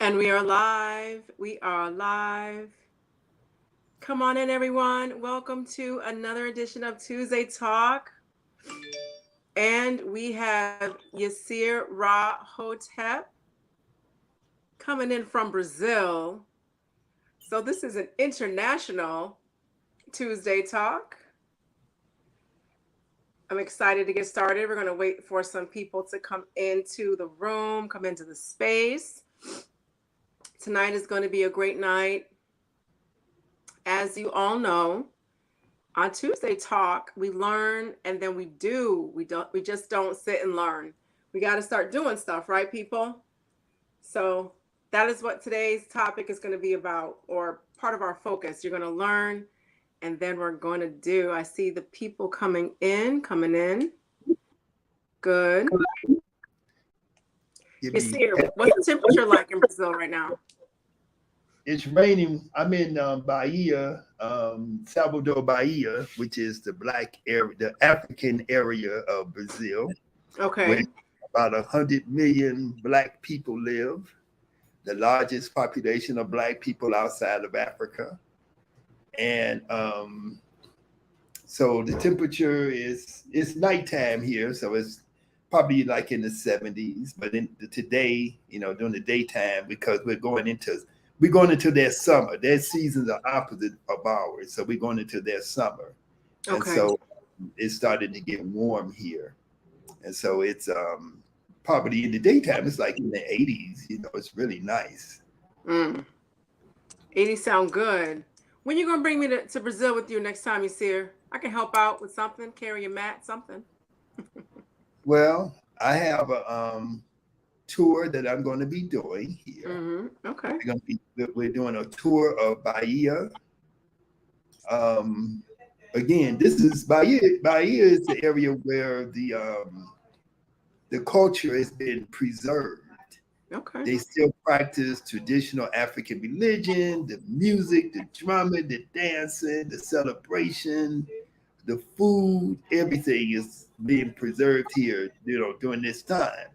And we are live. We are live. Come on in, everyone. Welcome to another edition of Tuesday Talk. And we have Yirser Hotep coming in from Brazil. So this is an international Tuesday Talk. I'm excited to get started. We're going to wait for some people to come into the room, come into the space. Tonight is going to be a great night. As you all know, on Tuesday Talk, we learn and then we do. We just don't sit and learn. We got to start doing stuff, right, people? So that is what today's topic is going to be about, or part of our focus. You're going to learn and then we're going to do. I see the people coming in. Good. You see, what's the temperature like in Brazil right now? It's raining. I'm in Bahia, Salvador, Bahia, which is the black area, the African area of Brazil, where Okay. about 100 million black people live, the largest population of black people outside of Africa. And so the temperature is, it's nighttime here, so it's probably like in the 70s. But today, during the daytime, because we're going into their summer. Their seasons are opposite of ours, so we're going into their summer, and Okay. so it's starting to get warm here, and so it's probably in the daytime it's like in the 80s. It's really nice. Mm. 80 sound good. When you gonna bring me to Brazil with you next time you see her? I can help out with something, carry a mat, something. Well, I have a tour that I'm going to be doing here. Okay. We're doing a tour of Bahia. Um, Again, this is Bahia. Bahia is the area where the culture has been preserved. Okay. They still practice traditional African religion, the music, the drumming, the dancing, the celebration, the food, everything is being preserved here, during this time.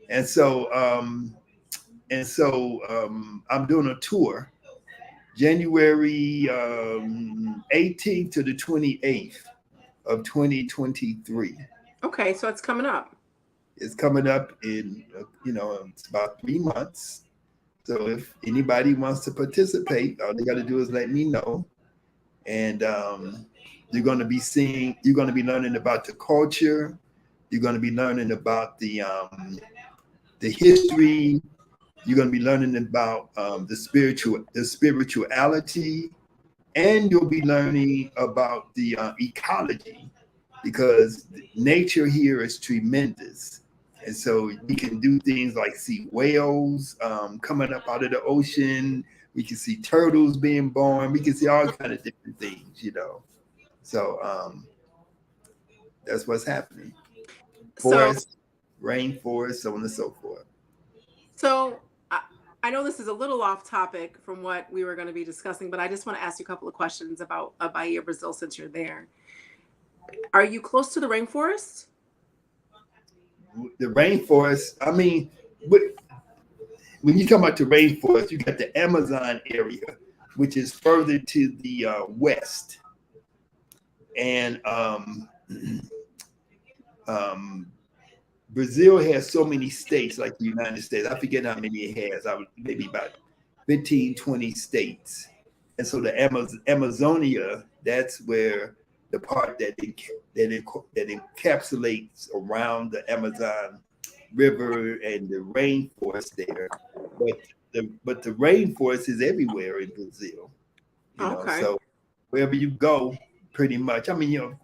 And so, I'm doing a tour January 18th to the 28th of 2023. Okay, so it's coming up. It's coming up in, it's about 3 months. So if anybody wants to participate, all they got to do is let me know. And you're going to be learning about the culture. You're going to be learning about the history. You're going to be learning about the spirituality, and you'll be learning about the ecology, because nature here is tremendous. And so we can do things like see whales coming up out of the ocean. We can see turtles being born. We can see all kind of different things. So that's what's happening. So, Forest, rainforest, so on and so forth. so I know this is a little off topic from what we were going to be discussing, but I just want to ask you a couple of questions about Bahia, Brazil, since you're there. Are you close to the rainforest? The rainforest, I mean, when you talk about the rainforest, you got the Amazon area, which is further to the west. And Brazil has so many states, like the United States. I forget how many it has. Maybe about 15, 20 states. And so the Amazonia, that's where the part that encapsulates around the Amazon River and the rainforest there. But the rainforest is everywhere in Brazil. Okay. So wherever you go, pretty much. I mean,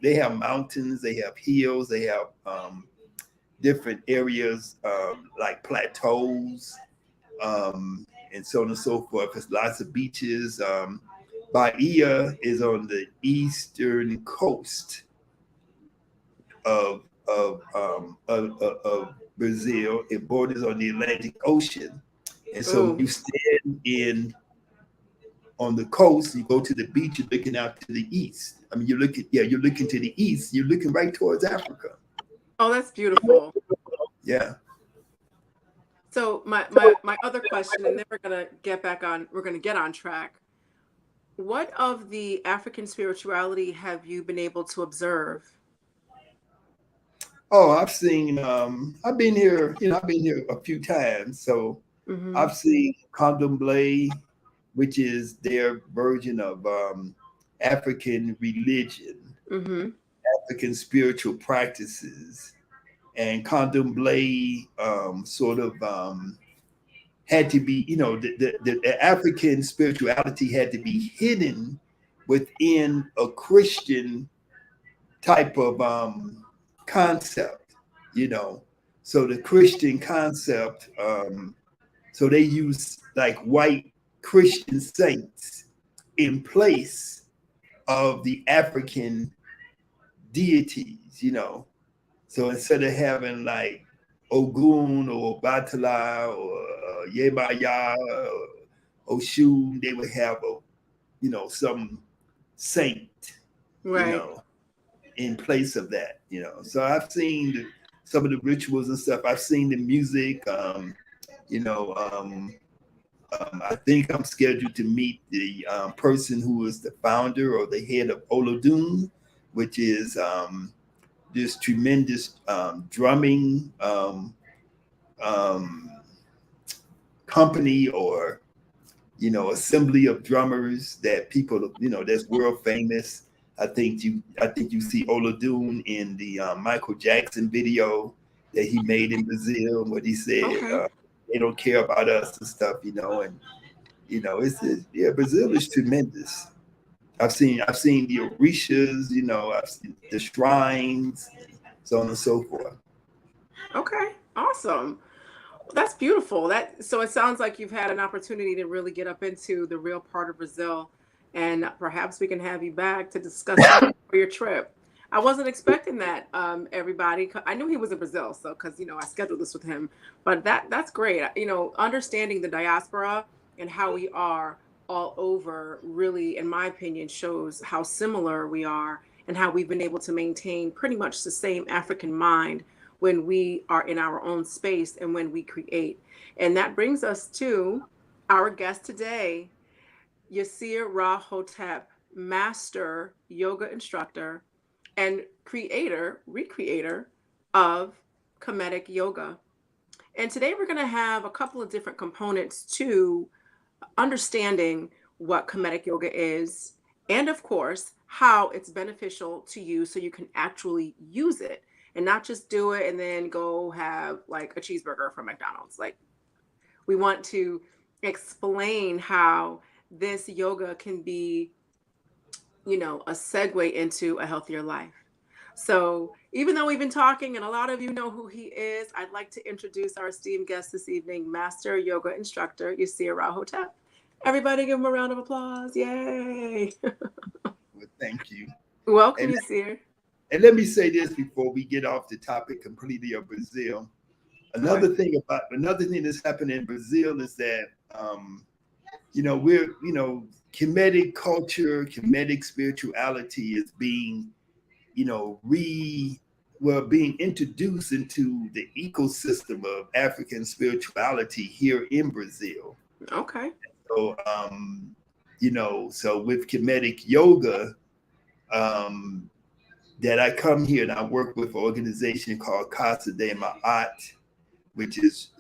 they have mountains, they have hills, they have different areas like plateaus, and so on and so forth. There's lots of beaches. Bahia is on the eastern coast of of Brazil. It borders on the Atlantic Ocean, and so when Ooh. you stand on the coast, you go to the beach, you're looking out to the east. I mean, you're looking to the east, you're looking right towards Africa. Oh, that's beautiful. Yeah. So my other question, and then we're gonna get on track. What of the African spirituality have you been able to observe? Oh, I've seen. I've been here. I've been here a few times. So Mm-hmm. I've seen Candomblé, which is their version of African religion, Mm-hmm. African spiritual practices, and Candomblé sort of had to be, the African spirituality had to be hidden within a Christian type of concept, you know. So the Christian concept, so they use like white Christian saints in place of the African deities, you know. So instead of having like Ogun or Batala or Yebaya or Oshun, they would have some saint, you Right. know, in place of that, you know. So I've seen some of the rituals and stuff. I've seen the music. You know, I think I'm scheduled to meet the person who is the founder or the head of Olodum, which is this tremendous drumming um, company or assembly of drummers that people that's world famous. I think you see Olodum in the Michael Jackson video that he made in Brazil, what he said Okay. they don't care about us and stuff, and yeah, Brazil is tremendous. I've seen the orishas, I've seen the shrines, so on and so forth. Okay. Awesome. That's beautiful. That so it sounds like you've had an opportunity to really get up into the real part of Brazil, and perhaps we can have you back to discuss that for your trip. I wasn't expecting that, everybody. I knew he was in Brazil, so because I scheduled this with him, but that's great. Understanding the diaspora and how we are all over really, in my opinion, shows how similar we are and how we've been able to maintain pretty much the same African mind when we are in our own space and when we create. And that brings us to our guest today, Yirser Hotep, master yoga instructor and recreator of Kemetic yoga. And today we're going to have a couple of different components to understanding what Kemetic yoga is, and of course, how it's beneficial to you so you can actually use it and not just do it and then go have like a cheeseburger from McDonald's. Like, we want to explain how this yoga can be, a segue into a healthier life. So, even though we've been talking and a lot of you know who he is, I'd like to introduce our esteemed guest this evening, Master Yoga Instructor Yirser Hotep. Everybody give him a round of applause. Yay. Well, thank you. Welcome, And Yirser. and let me say this before we get off the topic completely of Brazil. Okay. Another thing that's happened in Brazil is that we're Kemetic culture, Kemetic spirituality is being being introduced into the ecosystem of African spirituality here in Brazil. Okay. So so with Kemetic yoga, um, that I come here and I work with an organization called Casa de Ma'at, which is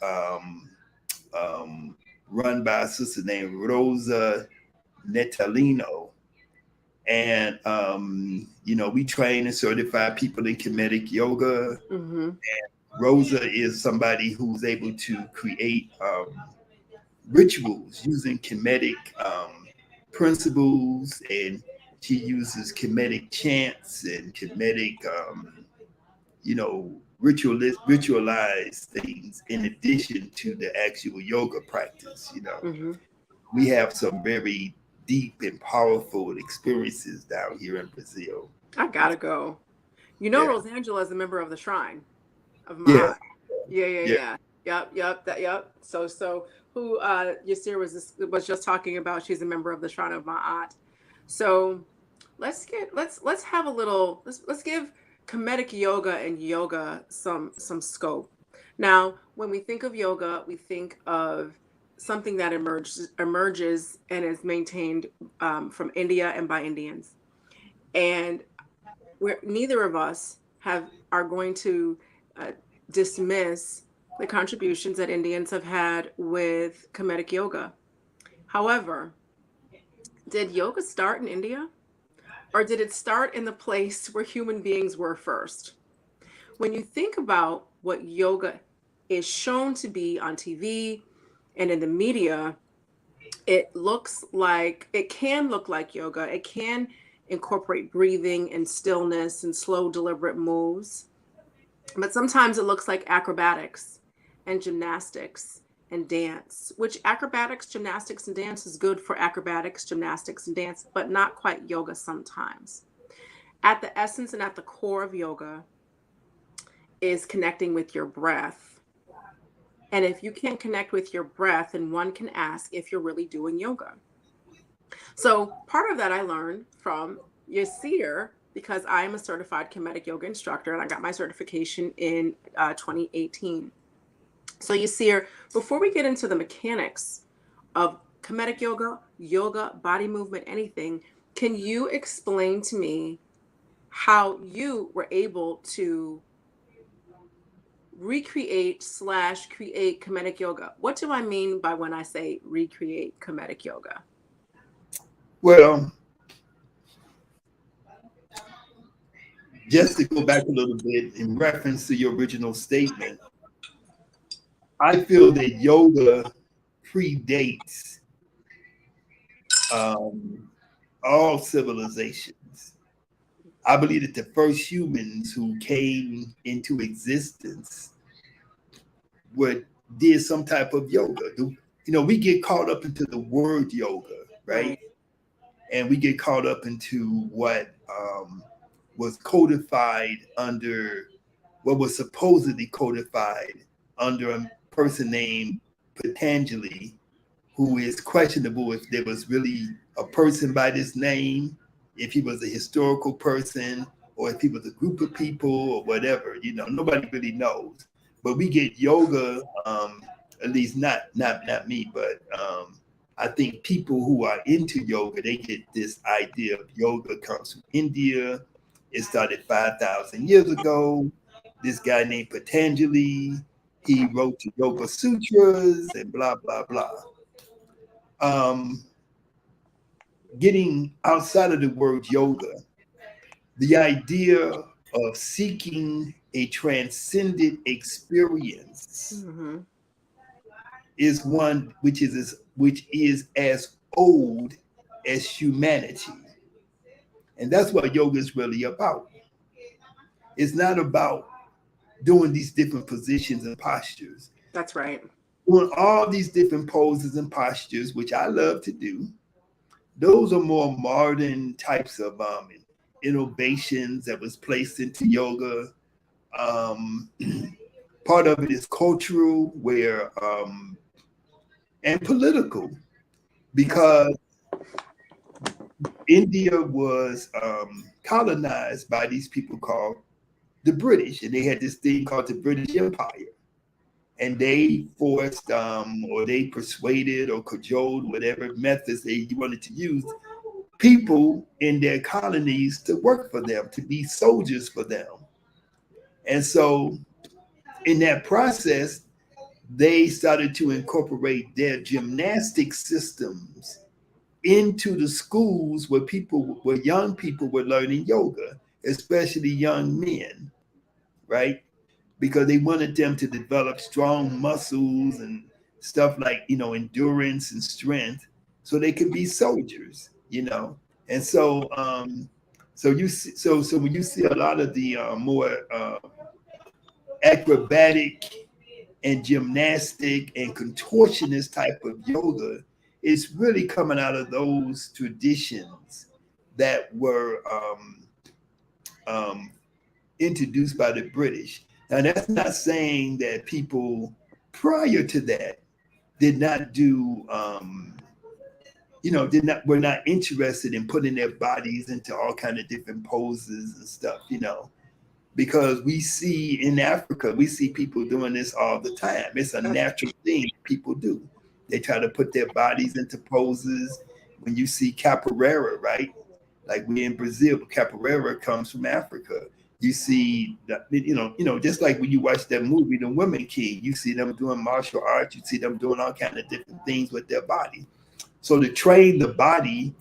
run by a sister named Rosa Netalino. And, we train and certify people in Kemetic yoga. Mm-hmm. Rosa is somebody who's able to create rituals using Kemetic principles, and she uses Kemetic chants and Kemetic, ritualized things in addition to the actual yoga practice. Mm-hmm. We have some very deep and powerful experiences down here in Brazil. I gotta go. Yeah, Rosangela is a member of the Shrine of yeah, Ma'at. Yeah, yeah, yeah. yeah. Yep. So who Yasir was just talking about, she's a member of the Shrine of Ma'at. So let's have a little let's give Kemetic yoga and yoga some scope. Now, when we think of yoga, we think of something that emerges and is maintained from India and by Indians. And we're neither of us have are going to uh, dismiss the contributions that Indians have had with Kemetic yoga. However, did yoga start in India, or did it start in the place where human beings were first? When you think about what yoga is shown to be on TV and in the media, it can look like yoga. It can incorporate breathing and stillness and slow, deliberate moves. But sometimes it looks like acrobatics and gymnastics and dance, which acrobatics, gymnastics, and dance is good for acrobatics, gymnastics, and dance, but not quite yoga sometimes. At the essence and at the core of yoga is connecting with your breath. And if you can't connect with your breath, then one can ask if you're really doing yoga. So part of that I learned from Yirser because I am a certified Kemetic yoga instructor and I got my certification in 2018. So Yirser, before we get into the mechanics of Kemetic yoga, yoga, body movement, anything, can you explain to me how you were able to recreate/create Kemetic yoga? What do I mean by when I say recreate Kemetic yoga? Well, just to go back a little bit in reference to your original statement, I feel that yoga predates all civilizations. I believe that the first humans who came into existence would did some type of yoga. We get caught up into the word yoga, right? Right. And we get caught up into was codified under what was supposedly codified under a person named Patanjali, who is questionable if there was really a person by this name, if he was a historical person, or if he was a group of people or whatever. Nobody really knows. But we get yoga, at least not me, but I think people who are into yoga, they get this idea of yoga comes from India. It started 5,000 years ago. This guy named Patanjali, he wrote the Yoga Sutras and blah, blah, blah. Um, Getting outside of the word yoga, the idea of seeking a transcendent experience Mm-hmm. is one which is as old as humanity. And that's what yoga is really about. It's not about doing these different positions and postures. That's right. Doing all these different poses and postures, which I love to do, those are more modern types of innovations that was placed into yoga. Um, Part of it is cultural, where and political, That's right. because India was colonized by these people called the British, and they had this thing called the British Empire. And they forced or they persuaded or cajoled, whatever methods they wanted to use, people in their colonies to work for them, to be soldiers for them. And so in that process, they started to incorporate their gymnastic systems into the schools where young people were learning yoga, especially young men, right? Because they wanted them to develop strong muscles and stuff like, endurance and strength so they could be soldiers. And so when you see a lot of the more acrobatic and gymnastic and contortionist type of yoga, it's really coming out of those traditions that were um, introduced by the British. Now, that's not saying that people prior to that did not do, were not interested in putting their bodies into all kind of different poses and stuff. because we see in Africa, we see people doing this all the time. It's a natural thing people do. They try to put their bodies into poses. When you see capoeira, right? Like we in Brazil, but capoeira comes from Africa. You see, just like when you watch that movie, The Women King, you see them doing martial arts. You see them doing all kind of different things with their body. So to train the body,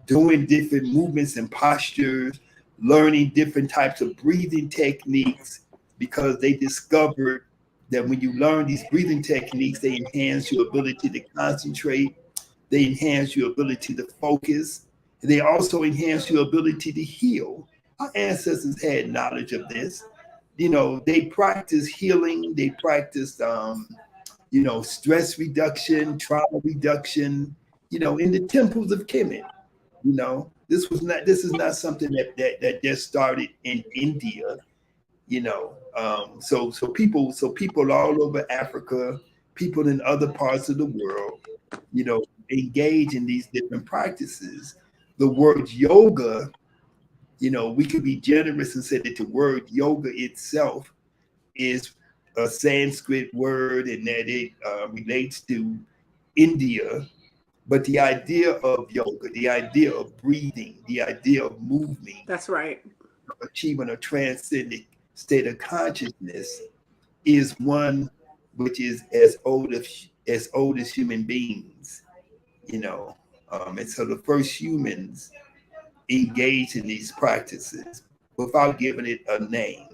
doing different movements and postures, learning different types of breathing techniques, because they discovered that when you learn these breathing techniques, they enhance your ability to concentrate, they enhance your ability to focus, and they also enhance your ability to heal. Our ancestors had knowledge of this. They practiced healing, they practiced stress reduction, trauma reduction, in the temples of Kemet. This is not something that just started in India. So people all over Africa, people in other parts of the world, engage in these different practices. The word yoga, we could be generous and say that the word yoga itself is a Sanskrit word and that it relates to India. But the idea of yoga, the idea of breathing, the idea of moving, That's right. achieving a transcendent state of consciousness is one which is as old as human beings, and so the first humans engaged in these practices without giving it a name.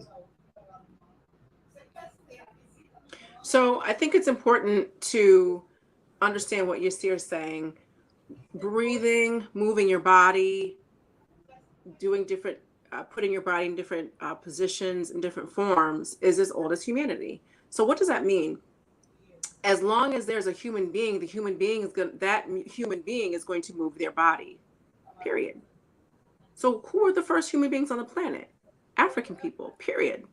So I think it's important to understand what Yirser is saying. Breathing, moving your body, doing different, putting your body in different positions in different forms is as old as humanity. So what does that mean? As long as there's a human being, that human being is going to move their body. Period. So who are the first human beings on the planet? African people. Period.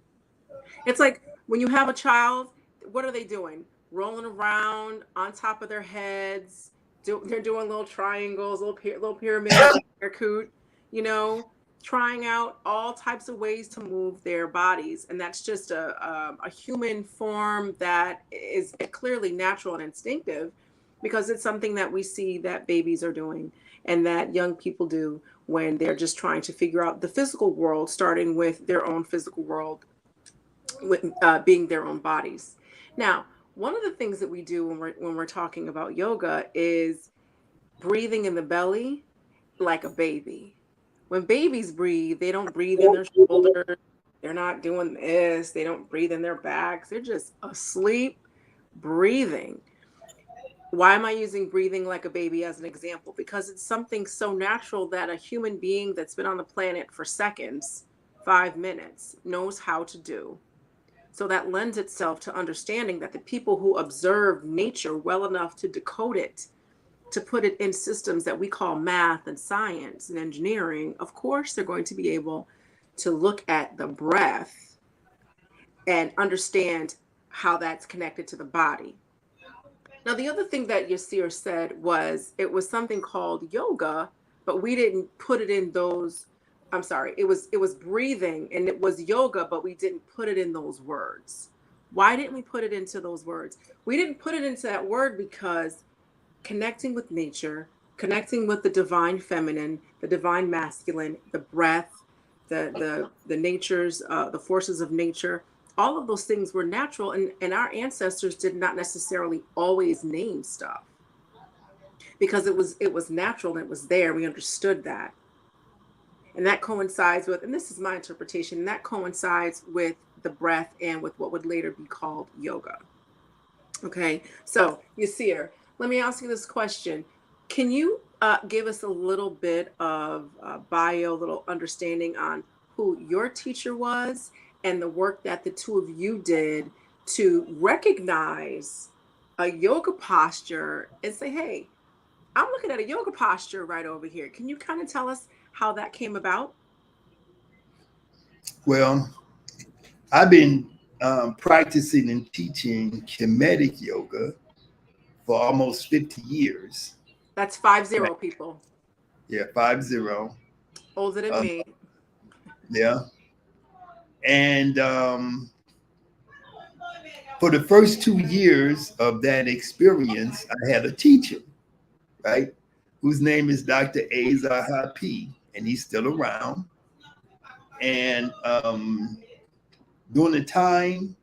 It's like when you have a child, what are they doing? Rolling around on top of their heads. They're doing little triangles, little pyramids, their coot, you know, trying out all types of ways to move their bodies. And that's just a human form that is clearly natural and instinctive, because it's something that we see that babies are doing and that young people do when they're just trying to figure out the physical world, starting with their own physical world, with being their own bodies. Now, one of the things that we do when we're talking about yoga is breathing in the belly like a baby. When babies breathe, they don't breathe in their shoulders. They're not doing this. They don't breathe in their backs. They're just asleep, breathing. Why am I using breathing like a baby as an example? Because it's something so natural that a human being that's been on the planet for seconds, 5 minutes, knows how to do. So that lends itself to understanding that the people who observe nature well enough to decode it, to put it in systems that we call math and science and engineering, of course, they're going to be able to look at the breath and understand how that's connected to the body. Now, the other thing that Yasir said was it was something called yoga, but we didn't put it in those. I'm sorry, it was breathing and it was yoga, but we didn't put it in those words. Why didn't we put it into those words? We didn't put it into that word because connecting with nature, connecting with the divine feminine, the divine masculine, the breath, the natures, the forces of nature, all of those things were natural, and our ancestors did not necessarily always name stuff because it was natural and it was there. We understood that. And that coincides with, and this is my interpretation, that coincides with the breath and with what would later be called yoga. Okay, so Yasir, let me ask you this question. Can you give us a little bit of bio, little understanding on who your teacher was and the work that the two of you did to recognize a yoga posture and say, hey, I'm looking at a yoga posture right over here. Can you kind of tell us how that came about? Well, I've been practicing and teaching Kemetic yoga for almost 50 years. That's 50 Right. people, Yeah, 50. older than Um, me. yeah. And for the first 2 years of that experience, I had a teacher, right, whose name is Dr. Azar P, and he's still around. And during the time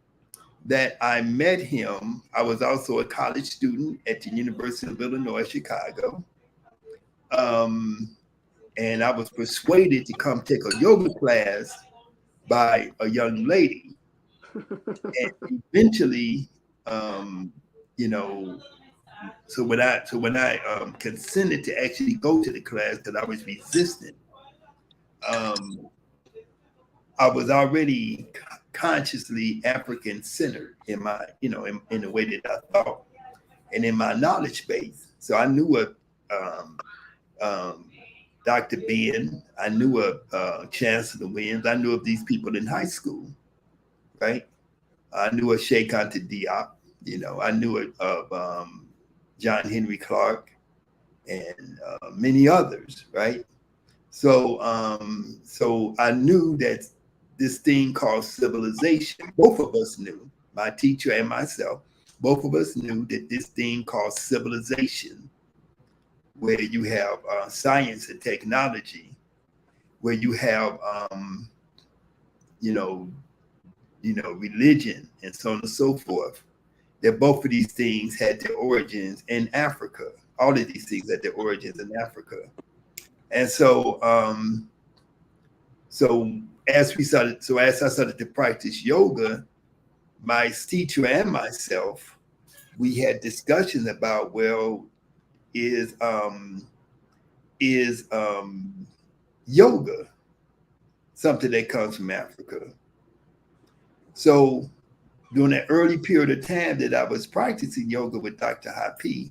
that I met him, I was also a college student at the University of Illinois, Chicago. Um, and I was persuaded to come take a yoga class by a young lady. And eventually, um, you know, so when I consented to actually go to the class because I was resistant, um, I was already consciously African centered in my, in the way that I thought and in my knowledge base. So I knew what um, Dr. Ben, I knew of Chancellor Williams, I knew of these people in high school, right? I knew of Sheikh Anta Diop, I knew of John Henry Clark and many others, right? So I knew that this thing called civilization, both of us knew, my teacher and myself, both of us knew that this thing called civilization, where you have science and technology, where you have, you know, religion and so on and so forth, that both of these things had their origins in Africa. All of these things had their origins in Africa. And so as I started to practice yoga, my teacher and myself, we had discussions about, well, is yoga something that comes from Africa? So during that early period of time that I was practicing yoga with Dr. Hapi,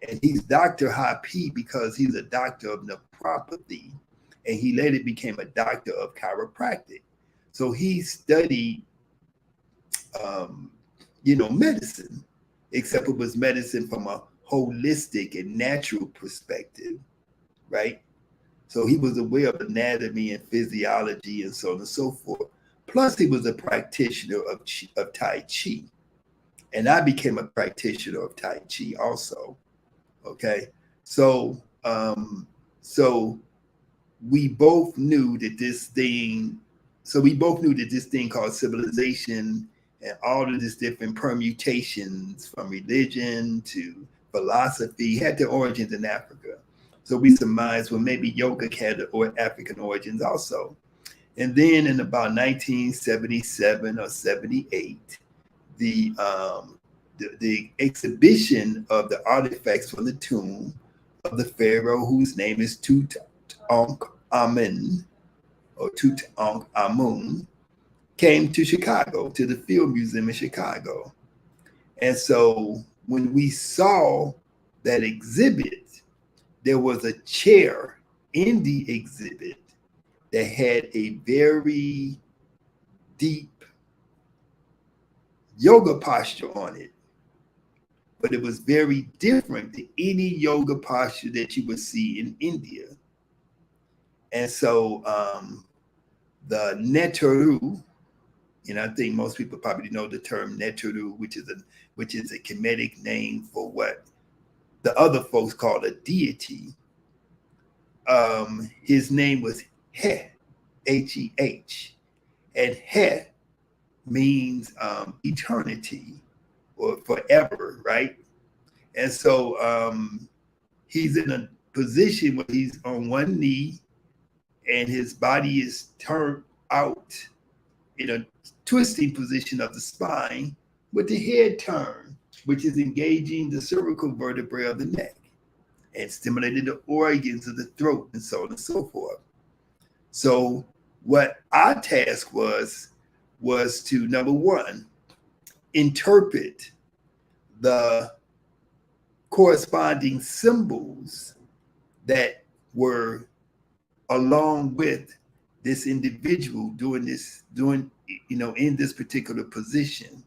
and he's Dr. Hapi because he's a doctor of naturopathy, and he later became a doctor of chiropractic. So he studied, medicine, except it was medicine from a holistic and natural perspective, right? So he was aware of anatomy and physiology and so on and so forth. Plus, he was a practitioner of Tai Chi. And I became a practitioner of Tai Chi also. Okay. So we both knew that this thing called civilization and all of these different permutations from religion to philosophy had their origins in Africa. So we surmised, well, maybe yoga had African origins also. And then in about 1977 or 78, the exhibition of the artifacts from the tomb of the pharaoh whose name is Tutankhamun or Tutankhamun came to Chicago, to the Field Museum in Chicago. And so when we saw that exhibit, there was a chair in the exhibit that had a very deep yoga posture on it, but it was very different than any yoga posture that you would see in India. And so the Netaru, and I think most people probably know the term Netaru, which is a Kemetic name for what the other folks call a deity. His name was He, H-E-H, and He means eternity or forever, right? And so he's in a position where he's on one knee and his body is turned out in a twisting position of the spine with the head turned, which is engaging the cervical vertebrae of the neck and stimulating the organs of the throat and so on and so forth. So what our task was to, number one, interpret the corresponding symbols that were along with this individual in this particular position,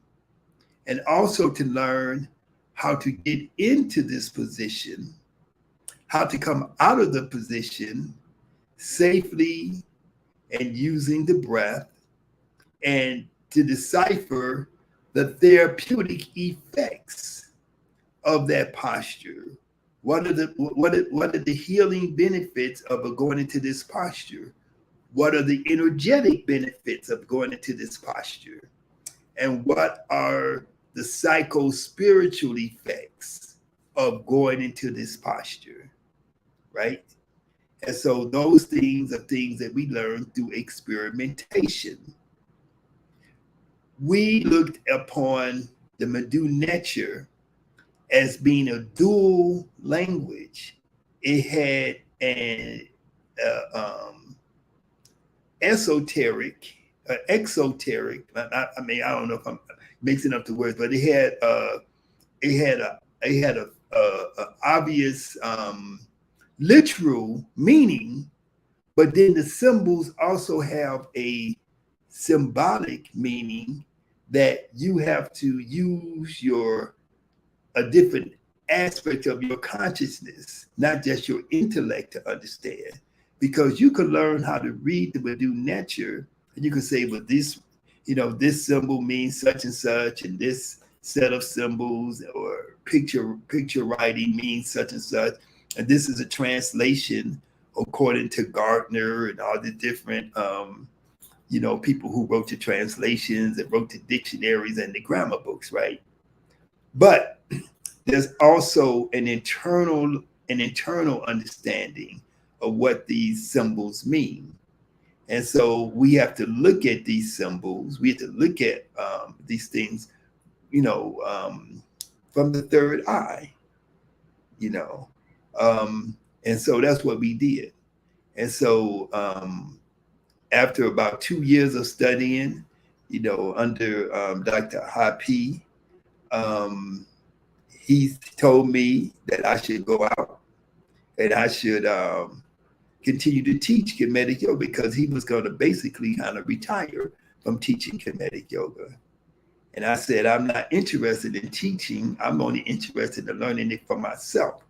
and also to learn how to get into this position, how to come out of the position safely and using the breath, and to decipher the therapeutic effects of that posture. What are the healing benefits of going into this posture? What are the energetic benefits of going into this posture? And what are the psycho-spiritual effects of going into this posture, right? And so those things are things that we learn through experimentation. We looked upon the Medu Neter as being a dual language. It had an esoteric, exoteric. I mean, I don't know if I'm mixing up the words, but it had a obvious literal meaning, but then the symbols also have a symbolic meaning that you have to use a different aspect of your consciousness, not just your intellect, to understand. Because you can learn how to read the Medu Neter, and you can say, well, this symbol means such and such, and this set of symbols or picture writing means such and such, and this is a translation according to Gardner and all the different people who wrote the translations and wrote the dictionaries and the grammar books, right? But there's also an internal understanding of what these symbols mean. And so we have to look at these symbols. We have to look at these things, from the third eye, and so that's what we did. And so after about 2 years of studying, under Dr. Hapi, he told me that I should go out and I should continue to teach Kemetic yoga, because he was going to basically kind of retire from teaching Kemetic yoga. And I said, I'm not interested in teaching. I'm only interested in learning it for myself,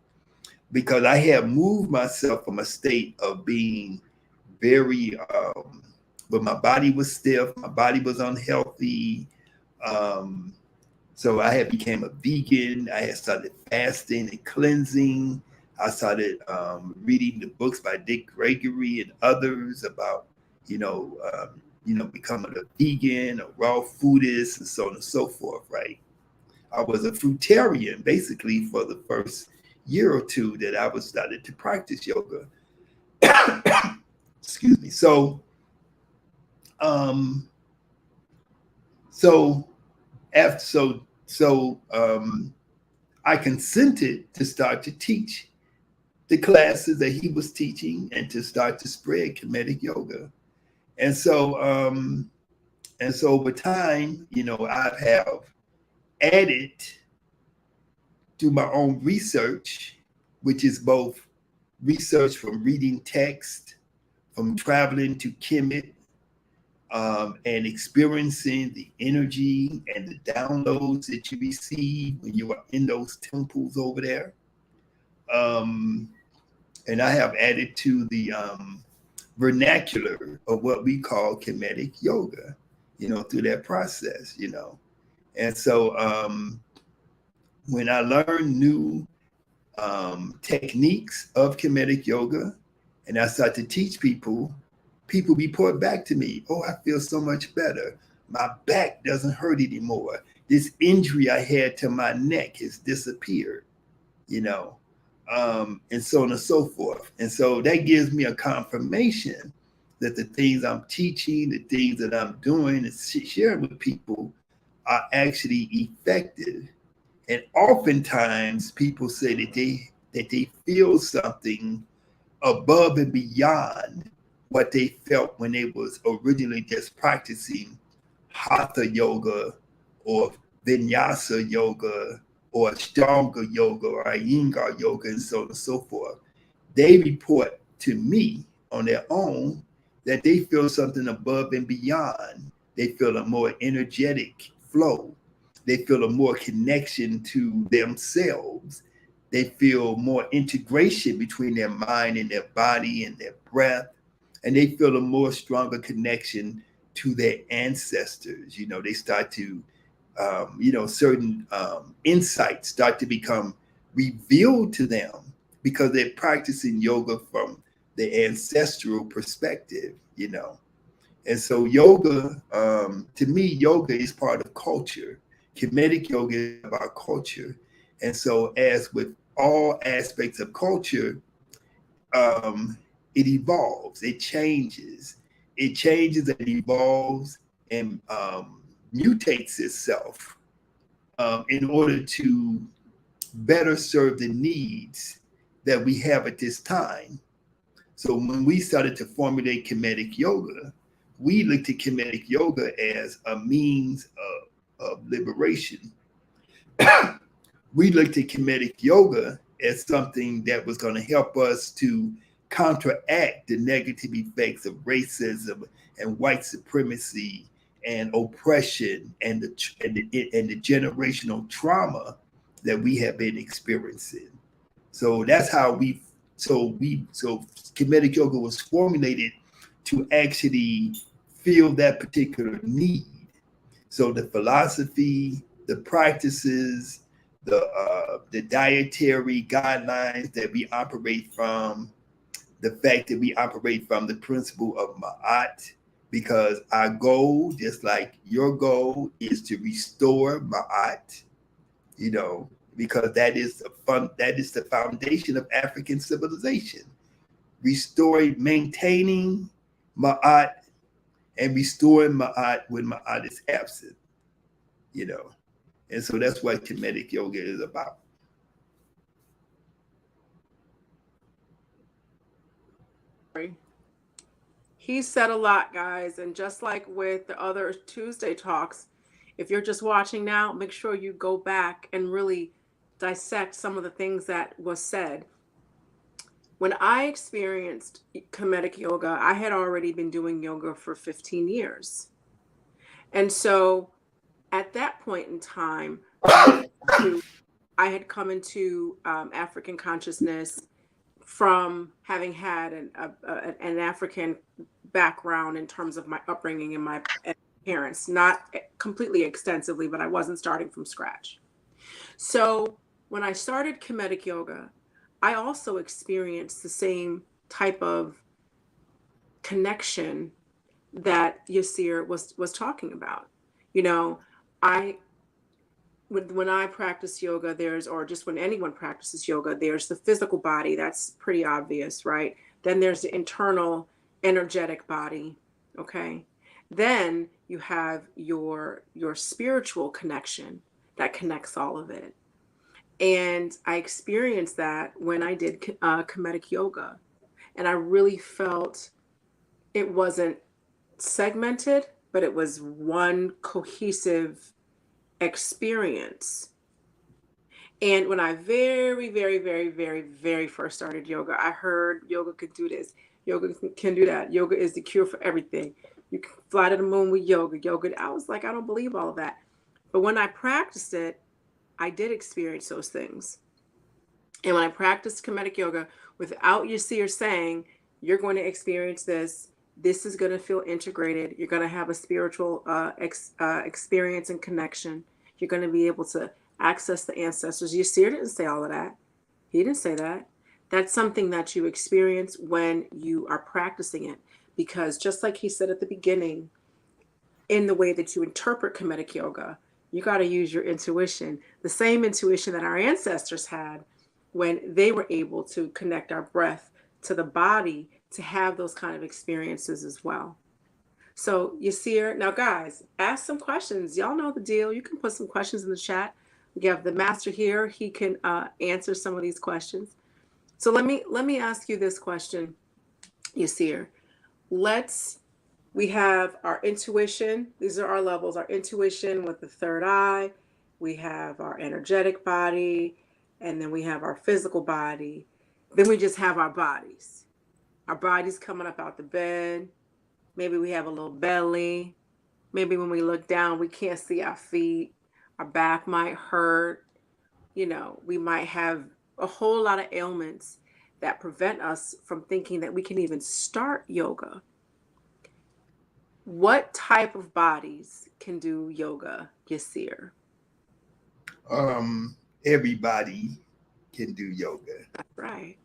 because I have moved myself from a state of being very, but my body was stiff, my body was unhealthy. So I had became a vegan. I had started fasting and cleansing. I started reading the books by Dick Gregory and others about, becoming a vegan, a raw foodist, and so on and so forth, right? I was a fruitarian basically for the first year or two that I was started to practice yoga. Excuse me. So I consented to start to teach the classes that he was teaching and to start to spread Kemetic yoga. And so over time, I have added to my own research, which is both research from reading text, from traveling to Kemet, and experiencing the energy and the downloads that you receive when you are in those temples over there. And I have added to the vernacular of what we call Kemetic yoga, through that process, And so when I learned new techniques of Kemetic yoga and I start to teach people report back to me, oh, I feel so much better. My back doesn't hurt anymore. This injury I had to my neck has disappeared, and so on and so forth. And so that gives me a confirmation that the things I'm teaching, the things that I'm doing and sharing with people are actually effective. And oftentimes people say that they feel something above and beyond what they felt when they was originally just practicing Hatha yoga or Vinyasa yoga or Ashtanga yoga or Iyengar yoga and so on and so forth. They report to me on their own that they feel something above and beyond. They feel a more energetic flow. They feel a more connection to themselves. They feel more integration between their mind and their body and their breath. And they feel a more stronger connection to their ancestors. They start to, certain insights start to become revealed to them because they're practicing yoga from the ancestral perspective. And so yoga, to me, yoga is part of culture. Kemetic yoga is about culture. And so as with all aspects of culture, it evolves, it changes. It changes and evolves and mutates itself in order to better serve the needs that we have at this time. So when we started to formulate Kemetic yoga, we looked at Kemetic yoga as a means of liberation. We looked at Kemetic yoga as something that was going to help us to counteract the negative effects of racism and white supremacy and oppression and the generational trauma that we have been experiencing. So that's how so Kemetic yoga was formulated to actually fill that particular need. So the philosophy, the practices, the dietary guidelines that we operate from, the fact that we operate from the principle of Ma'at, because our goal, just like your goal, is to restore Ma'at, because that is the foundation of African civilization. Restoring, maintaining Ma'at, and restoring Ma'at when Ma'at is absent. And so that's what Kemetic yoga is about. He said a lot, guys. And just like with the other Tuesday talks, if you're just watching now, make sure you go back and really dissect some of the things that was said. When I experienced Kemetic yoga, I had already been doing yoga for 15 years. And so at that point in time, I had come into African consciousness from having had an African background in terms of my upbringing and my parents, not completely extensively, but I wasn't starting from scratch. So when I started Kemetic yoga, I also experienced the same type of connection that Yirser was talking about. I when I practice yoga, or just when anyone practices yoga, there's the physical body. That's pretty obvious, right? Then there's the internal energetic body. Okay. Then you have your spiritual connection that connects all of it. And I experienced that when I did Kemetic yoga. And I really felt it wasn't segmented, but it was one cohesive experience. And when I very, very, very, very, very first started yoga, I heard yoga could do this. Yoga can do that. Yoga is the cure for everything. You can fly to the moon with yoga. I was like, I don't believe all of that. But when I practiced it, I did experience those things. And when I practiced Kemetic yoga, without Yirser saying, you're going to experience this, this is going to feel integrated. You're going to have a spiritual experience and connection. You're going to be able to access the ancestors. Yirser didn't say all of that. He didn't say that. That's something that you experience when you are practicing it. Because just like he said at the beginning, in the way that you interpret Kemetic yoga, you got to use your intuition, the same intuition that our ancestors had when they were able to connect our breath to the body to have those kind of experiences as well. So Yirser, now guys, ask some questions. Y'all know the deal. You can put some questions in the chat. We have the master here. He can answer some of these questions. So let me ask you this question, Yirser. We have our intuition. These are our levels. Our intuition with the third eye. We have our energetic body. And then we have our physical body. Then we just have our bodies. Our bodies coming up out the bed. Maybe we have a little belly. Maybe when we look down, we can't see our feet. Our back might hurt. We might have a whole lot of ailments that prevent us from thinking that we can even start yoga. What type of bodies can do yoga, Yirser? Everybody can do yoga. That's right.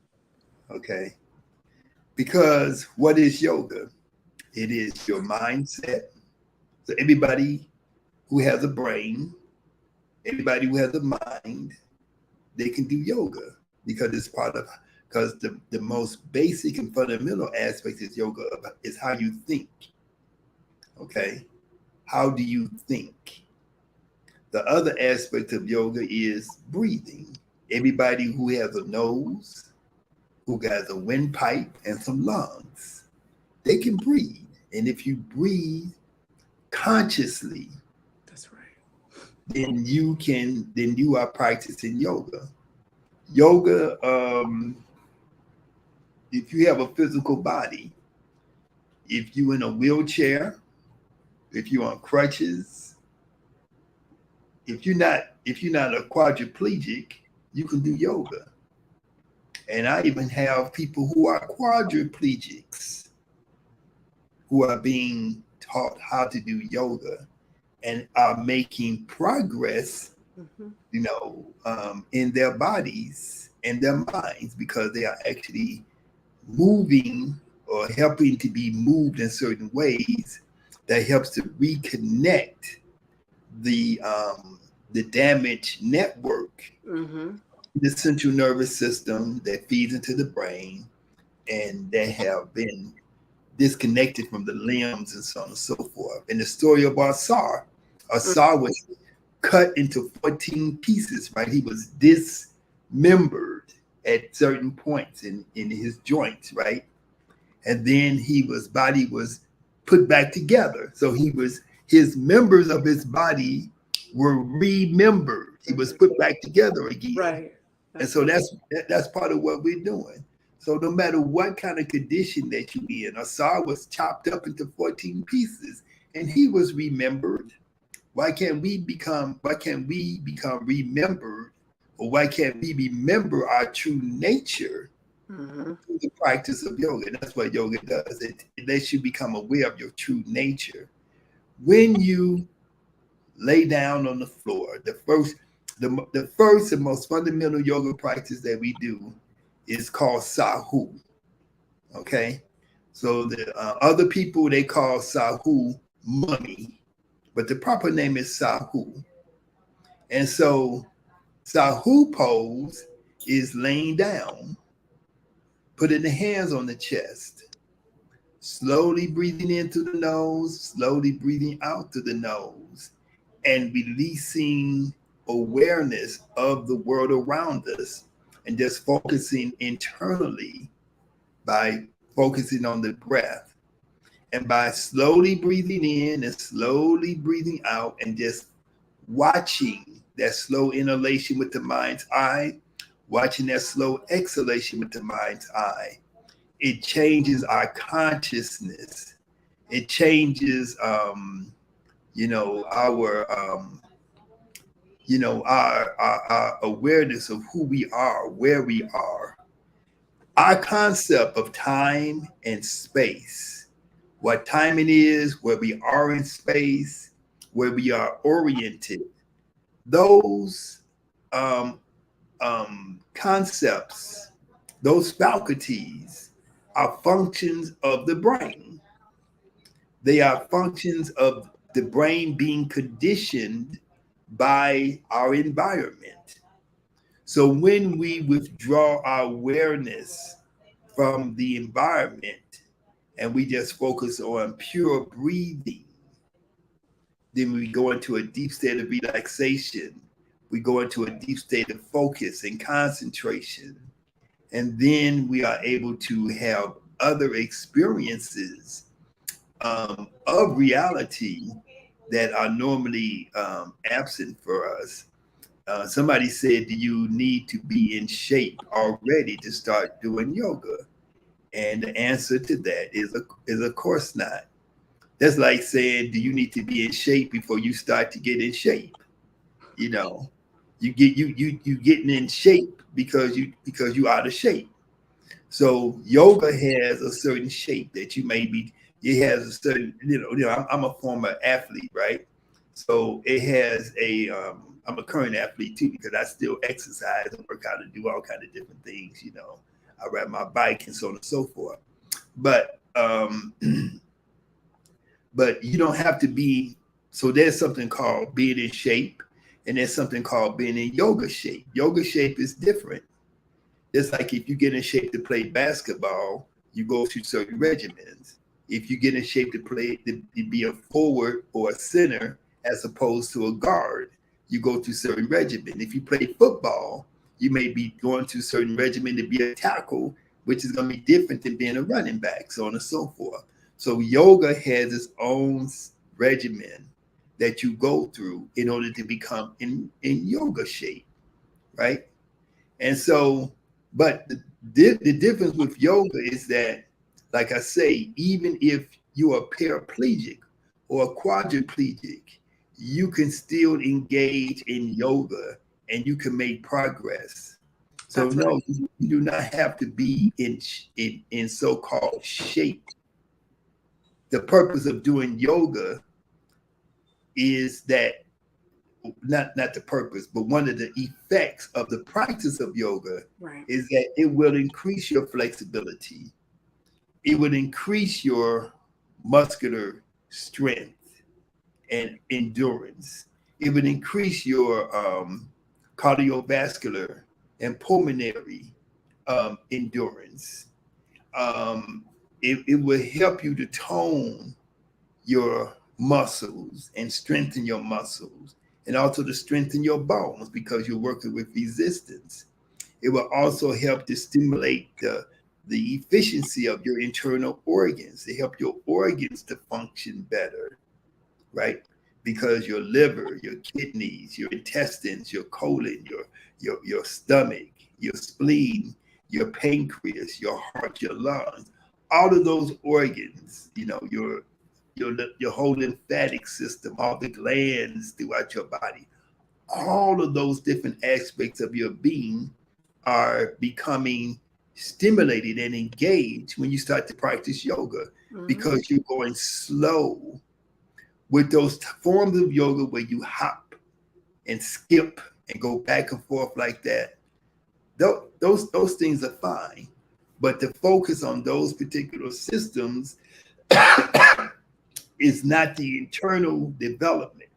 Okay. Because what is yoga? It is your mindset. So everybody who has a brain, everybody who has a mind, they can do yoga because it's part of, because the most basic and fundamental aspect of yoga is how you think. Okay. How do you think? The other aspect of yoga is breathing. Everybody who has a nose, who has a windpipe and some lungs, they can breathe. And if you breathe consciously, That's right. then you are practicing yoga. Yoga, if you have a physical body, if you're in a wheelchair, if you're on crutches, if you're not a quadriplegic, you can do yoga. And I even have people who are quadriplegics who are being taught how to do yoga and are making progress, in their bodies and their minds because they are actually moving or helping to be moved in certain ways that helps to reconnect the damaged network, the central nervous system that feeds into the brain and that have been disconnected from the limbs and so on and so forth. And the story of Asar was cut into 14 pieces, right? He was dismembered at certain points in his joints, right? And then his body was put back together. So his members of his body were remembered. He was put back together again. Right. And so that's part of what we're doing. So no matter what kind of condition that you're in, Asar was chopped up into 14 pieces and he was remembered. Why can't we become remembered? Or why can't we remember our true nature through the practice of yoga? And that's what yoga does. It lets you become aware of your true nature. When you lay down on the floor, the first and most fundamental yoga practice that we do is called Sahu. Okay, so the other people, they call Sahu mummy, but the proper name is Sahu. And so Sahu pose is laying down, putting the hands on the chest, slowly breathing in through the nose, slowly breathing out through the nose, and releasing awareness of the world around us and just focusing internally by focusing on the breath. And by slowly breathing in and slowly breathing out and just watching that slow inhalation with the mind's eye, watching that slow exhalation with the mind's eye, it changes our consciousness. It changes, our awareness of who we are, where we are. Our concept of time and space, what time it is, where we are in space, where we are oriented, those concepts, those faculties are functions of the brain. They are functions of the brain being conditioned by our environment. So when we withdraw our awareness from the environment and we just focus on pure breathing, then we go into a deep state of relaxation. We go into a deep state of focus and concentration. And then we are able to have other experiences of reality that are normally absent for us. Somebody said, do you need to be in shape already to start doing yoga? And the answer to that is of course not. That's like saying, do you need to be in shape before you start to get in shape? You know, you getting in shape because you out of shape. So yoga has a certain shape that you may be, it has a certain, I'm a former athlete, right? So it has I'm a current athlete too, because I still exercise and work out and do all kind of different things, I ride my bike and so on and so forth. But but you don't have to be. So there's something called being in shape, and there's something called being in yoga shape. Yoga shape is different. It's like if you get in shape to play basketball, you go through certain regimens. If you get in shape to be a forward or a center as opposed to a guard, you go through certain regimen. If you play football, you may be going to certain regimen to be a tackle, which is going to be different than being a running back, so on and so forth. So yoga has its own regimen that you go through in order to become in yoga shape, right? And so, but the difference with yoga is that, like I say, even if you are paraplegic or a quadriplegic, you can still engage in yoga and you can make progress. So That's right. no, you do not have to be in so-called shape. The purpose of doing yoga is that not the purpose, but one of the effects of the practice of yoga Right. is that it will increase your flexibility. It will increase your muscular strength and endurance. It would increase your cardiovascular and pulmonary endurance. It will help you to tone your muscles and strengthen your muscles, and also to strengthen your bones because you're working with resistance. It will also help to stimulate the efficiency of your internal organs, to help your organs to function better, right? Because your liver, your kidneys, your intestines, your colon, your stomach, your spleen, your pancreas, your heart, your lungs, all of those organs, your whole lymphatic system, all the glands throughout your body, all of those different aspects of your being are becoming stimulated and engaged when you start to practice yoga, because you're going slow with those forms of yoga where you hop and skip and go back and forth like that. Those things are fine, but to focus on those particular systems is not the internal development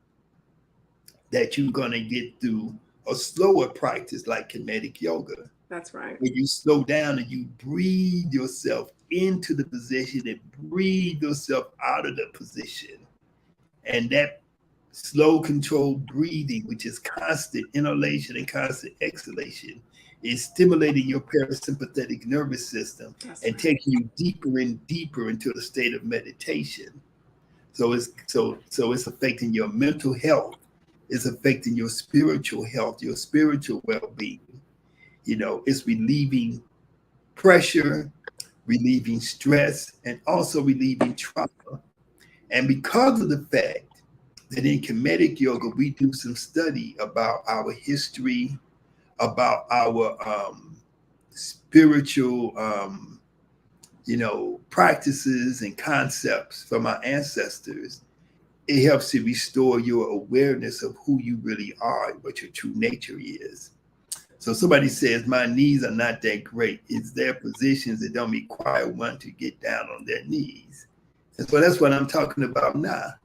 that you're going to get through a slower practice like kinetic yoga. That's right. When you slow down and you breathe yourself into the position and breathe yourself out of the position. And that slow, controlled breathing, which is constant inhalation and constant exhalation, is stimulating your parasympathetic nervous system That's and right. taking you deeper and deeper into the state of meditation. So it's affecting your mental health. It's affecting your spiritual health, your spiritual well-being. It's relieving pressure, relieving stress, and also relieving trauma. And because of the fact that in Kemetic yoga we do some study about our history, about our spiritual practices and concepts from our ancestors, it helps to restore your awareness of who you really are and what your true nature is. So somebody says, my knees are not that great. It's their positions that don't require one to get down on their knees. And so that's what I'm talking about now.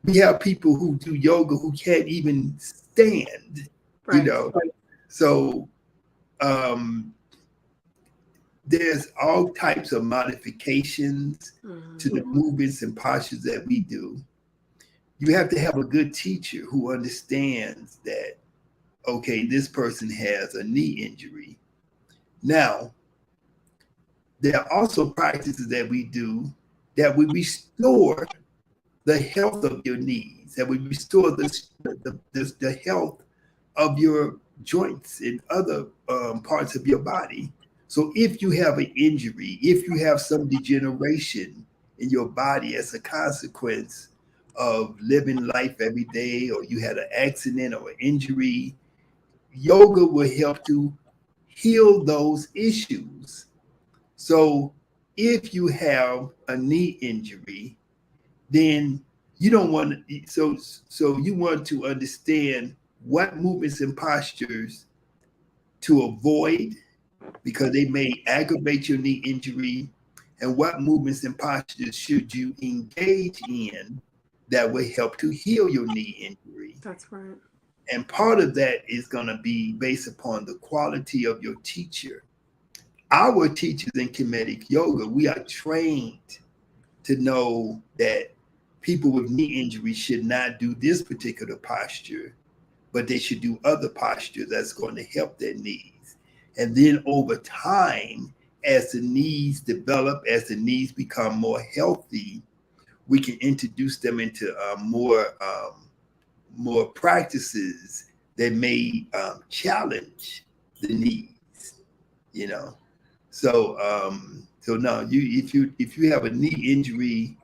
We have people who do yoga who can't even stand, Right. So there's all types of modifications to the movements and postures that we do. You have to have a good teacher who understands that, okay, this person has a knee injury. Now, there are also practices that we do that we restore the health of your knees, that we restore the health of your joints and other parts of your body. So if you have an injury, if you have some degeneration in your body as a consequence of living life every day, or you had an accident or an injury, yoga will help to heal those issues. So if you have a knee injury, then you don't want to, so you want to understand what movements and postures to avoid because they may aggravate your knee injury, and what movements and postures should you engage in that will help to heal your knee injury. That's right. And part of that is going to be based upon the quality of your teacher. Our teachers in kinetic yoga, we are trained to know that people with knee injury should not do this particular posture, but they should do other postures that's going to help their knees. And then over time, as the knees develop, as the knees become more healthy, we can introduce them into more practices that may challenge the knees, you know. So no, if you have a knee injury,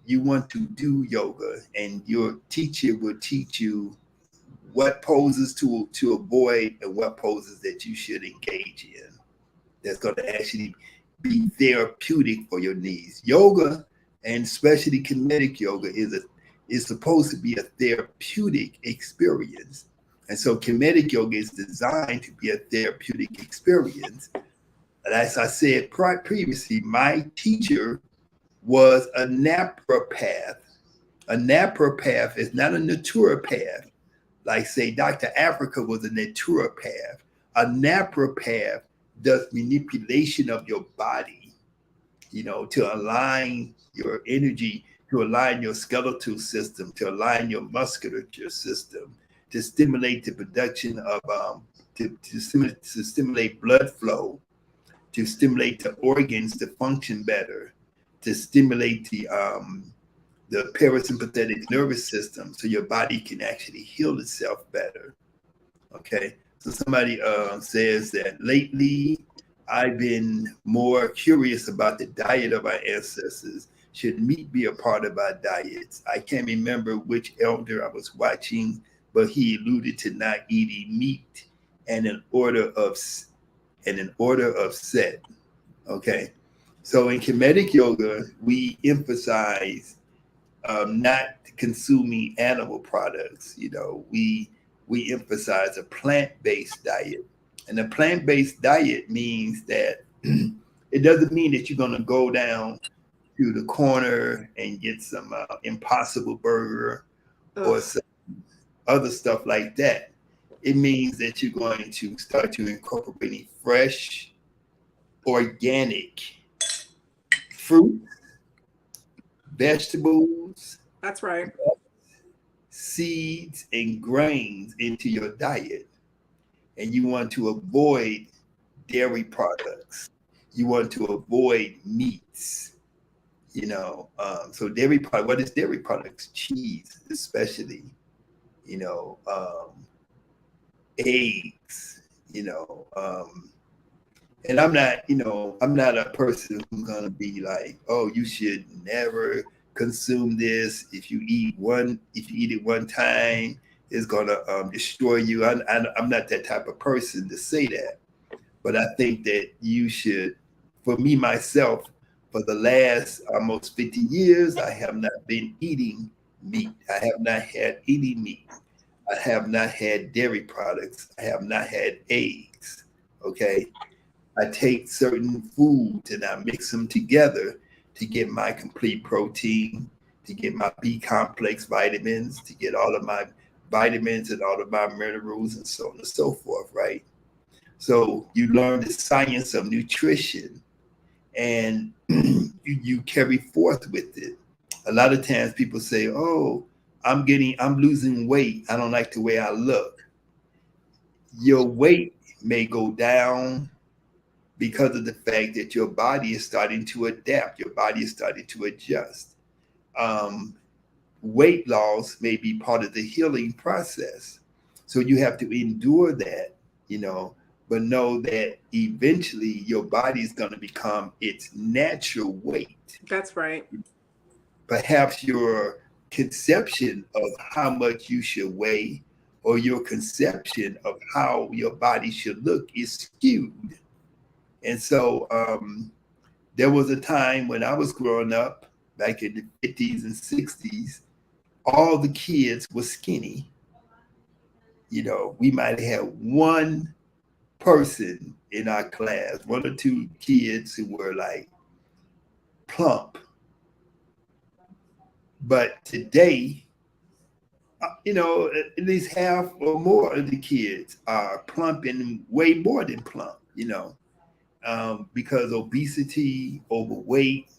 you want to do yoga, and your teacher will teach you what poses to avoid and what poses that you should engage in. That's going to actually be therapeutic for your knees. Yoga, and especially kinetic yoga, is supposed to be a therapeutic experience. And so kinetic yoga is designed to be a therapeutic experience. And as I said previously, my teacher was a naturopath. A naturopath is not a naturopath. Like say Dr. Africa was a naturopath. A naturopath does manipulation of your body, to align your energy, to align your skeletal system, to align your musculature system, to stimulate the production of to stimulate blood flow, to stimulate the organs to function better, to stimulate the parasympathetic nervous system so your body can actually heal itself better. Okay. So somebody says that lately I've been more curious about the diet of our ancestors. Should meat be a part of our diets? I can't remember which elder I was watching, but he alluded to not eating meat and an order of set. Okay. So in kinetic yoga, we emphasize not consuming animal products. We emphasize a plant-based diet, and a plant-based diet means that it doesn't mean that you're going to go down to the corner and get some Impossible Burger or some other stuff like that. It means that you're going to start to incorporating fresh, organic fruit, vegetables. That's right. Seeds and grains into your diet, and you want to avoid dairy products. You want to avoid meats. So dairy product. What is dairy products? Cheese, especially. Eggs. And I'm not a person who's gonna be like, oh, you should never consume this. If you eat it one time, it's gonna destroy you. I'm not that type of person to say that, but I think that you should. For me myself, for the last almost 50 years, I have not been eating meat. I have not had any meat. I have not had dairy products. I have not had eggs. Okay. I take certain foods and I mix them together to get my complete protein, to get my B complex vitamins, to get all of my vitamins and all of my minerals and so on and so forth, right? So you learn the science of nutrition and you carry forth with it. A lot of times people say, oh, I'm losing weight. I don't like the way I look. Your weight may go down because of the fact that your body is starting to adapt, your body is starting to adjust. Weight loss may be part of the healing process. So you have to endure that, but know that eventually your body is going to become its natural weight. That's right. Perhaps your conception of how much you should weigh or your conception of how your body should look is skewed. And so There was a time when I was growing up, back in the 50s and 60s, all the kids were skinny. You know, we might have one person in our class, one or two kids who were like plump. But today, you know, at least half or more of the kids are plump and way more than plump, you know, because obesity, overweight,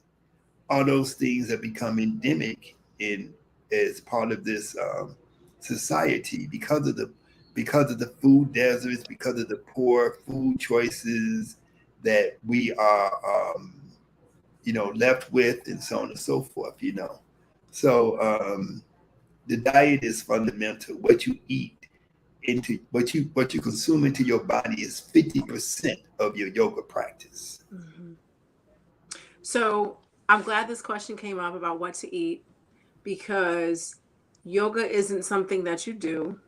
all those things have become endemic in as part of this society because of the food deserts, because of the poor food choices that we are, you know, left with, and so on and so forth. You know, so the diet is fundamental. What you eat into what you consume into your body is 50% of your yoga practice. Mhm. So I'm glad this question came up about what to eat, because yoga isn't something that you do.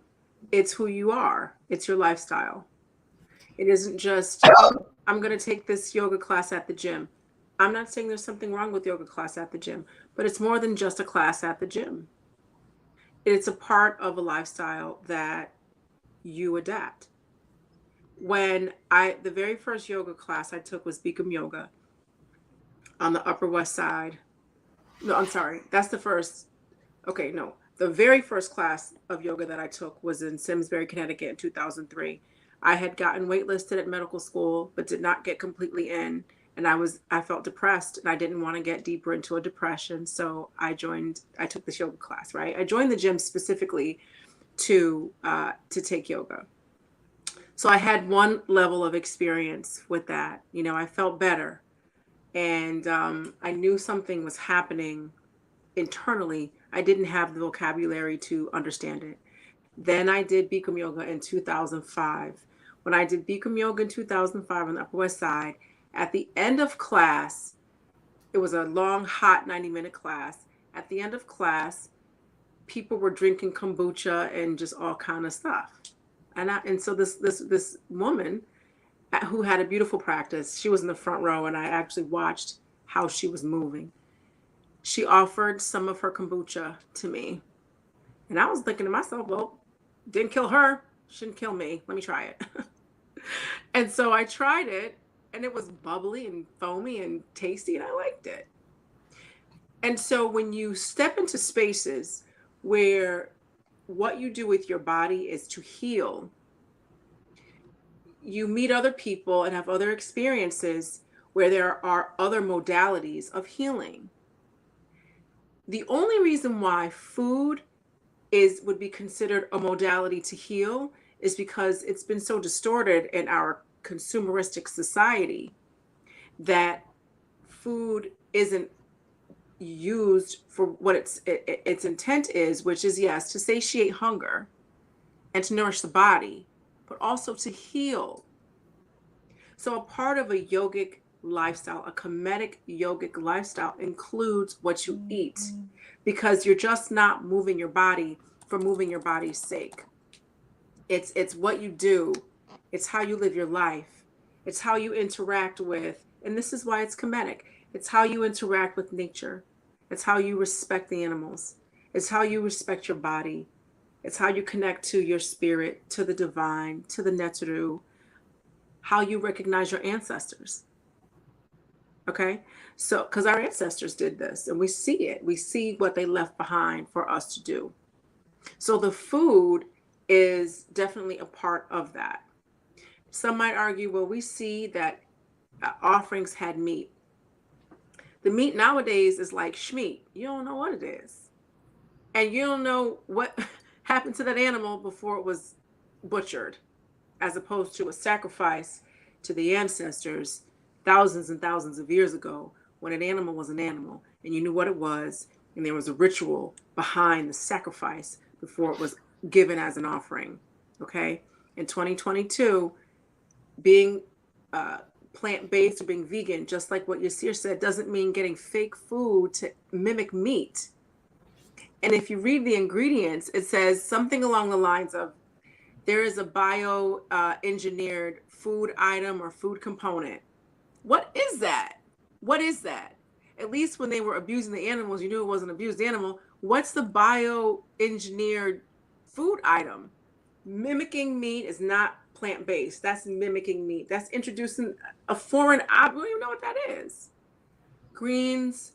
It's who you are. It's your lifestyle. It isn't just, oh, I'm going to take this yoga class at the gym. I'm not saying there's something wrong with yoga class at the gym, but it's more than just a class at the gym. It's a part of a lifestyle that you adapt. The very first yoga class I took was Bikram yoga on the Upper West Side. No, I'm sorry. That's the first. Okay, no. The very first class of yoga that I took was in Simsbury, Connecticut in 2003. I had gotten waitlisted at medical school, but did not get completely in. And I felt depressed, and I didn't want to get deeper into a depression. So I took this yoga class, right? I joined the gym specifically to take yoga. So I had one level of experience with that. You know, I felt better, and I knew something was happening internally. I didn't have the vocabulary to understand it. Then I did Bikram yoga in 2005. When I did Bikram yoga in 2005 on the Upper West Side, at the end of class, it was a long, hot 90-minute class. At the end of class, people were drinking kombucha and just all kind of stuff. And so this woman who had a beautiful practice, she was in the front row, and I actually watched how she was moving. She offered some of her kombucha to me. And I was thinking to myself, well, didn't kill her, shouldn't kill me. Let me try it. And so I tried it, and it was bubbly and foamy and tasty, and I liked it. And so when you step into spaces where what you do with your body is to heal, you meet other people and have other experiences where there are other modalities of healing. The only reason why food would be considered a modality to heal is because it's been so distorted in our consumeristic society that food isn't used for what its intent is, which is, yes, to satiate hunger and to nourish the body, but also to heal. So a part of a yogic lifestyle, a comedic yogic lifestyle, includes what you eat, because you're just not moving your body for moving your body's sake. It's what you do. It's how you live your life. It's how you interact with, and this is why it's comedic. It's how you interact with nature. It's how you respect the animals. It's how you respect your body. It's how you connect to your spirit, to the divine, to the Netru, how you recognize your ancestors. Okay? So, because our ancestors did this, and we see it. We see what they left behind for us to do. So the food is definitely a part of that. Some might argue, well, we see that offerings had meat. The meat nowadays is like schmeat. You don't know what it is. And you don't know what happened to that animal before it was butchered, as opposed to a sacrifice to the ancestors thousands and thousands of years ago, when an animal was an animal and you knew what it was, and there was a ritual behind the sacrifice before it was given as an offering. Okay? In 2022, being plant-based or being vegan, just like what Yirser said, doesn't mean getting fake food to mimic meat. And if you read the ingredients, it says something along the lines of, there is a bio engineered food item or food component. What is that? What is that? At least when they were abusing the animals, you knew it wasn't an abused animal. What's the bioengineered food item? Mimicking meat is not plant-based. That's mimicking meat. That's introducing a foreign object. We don't even know what that is. Greens,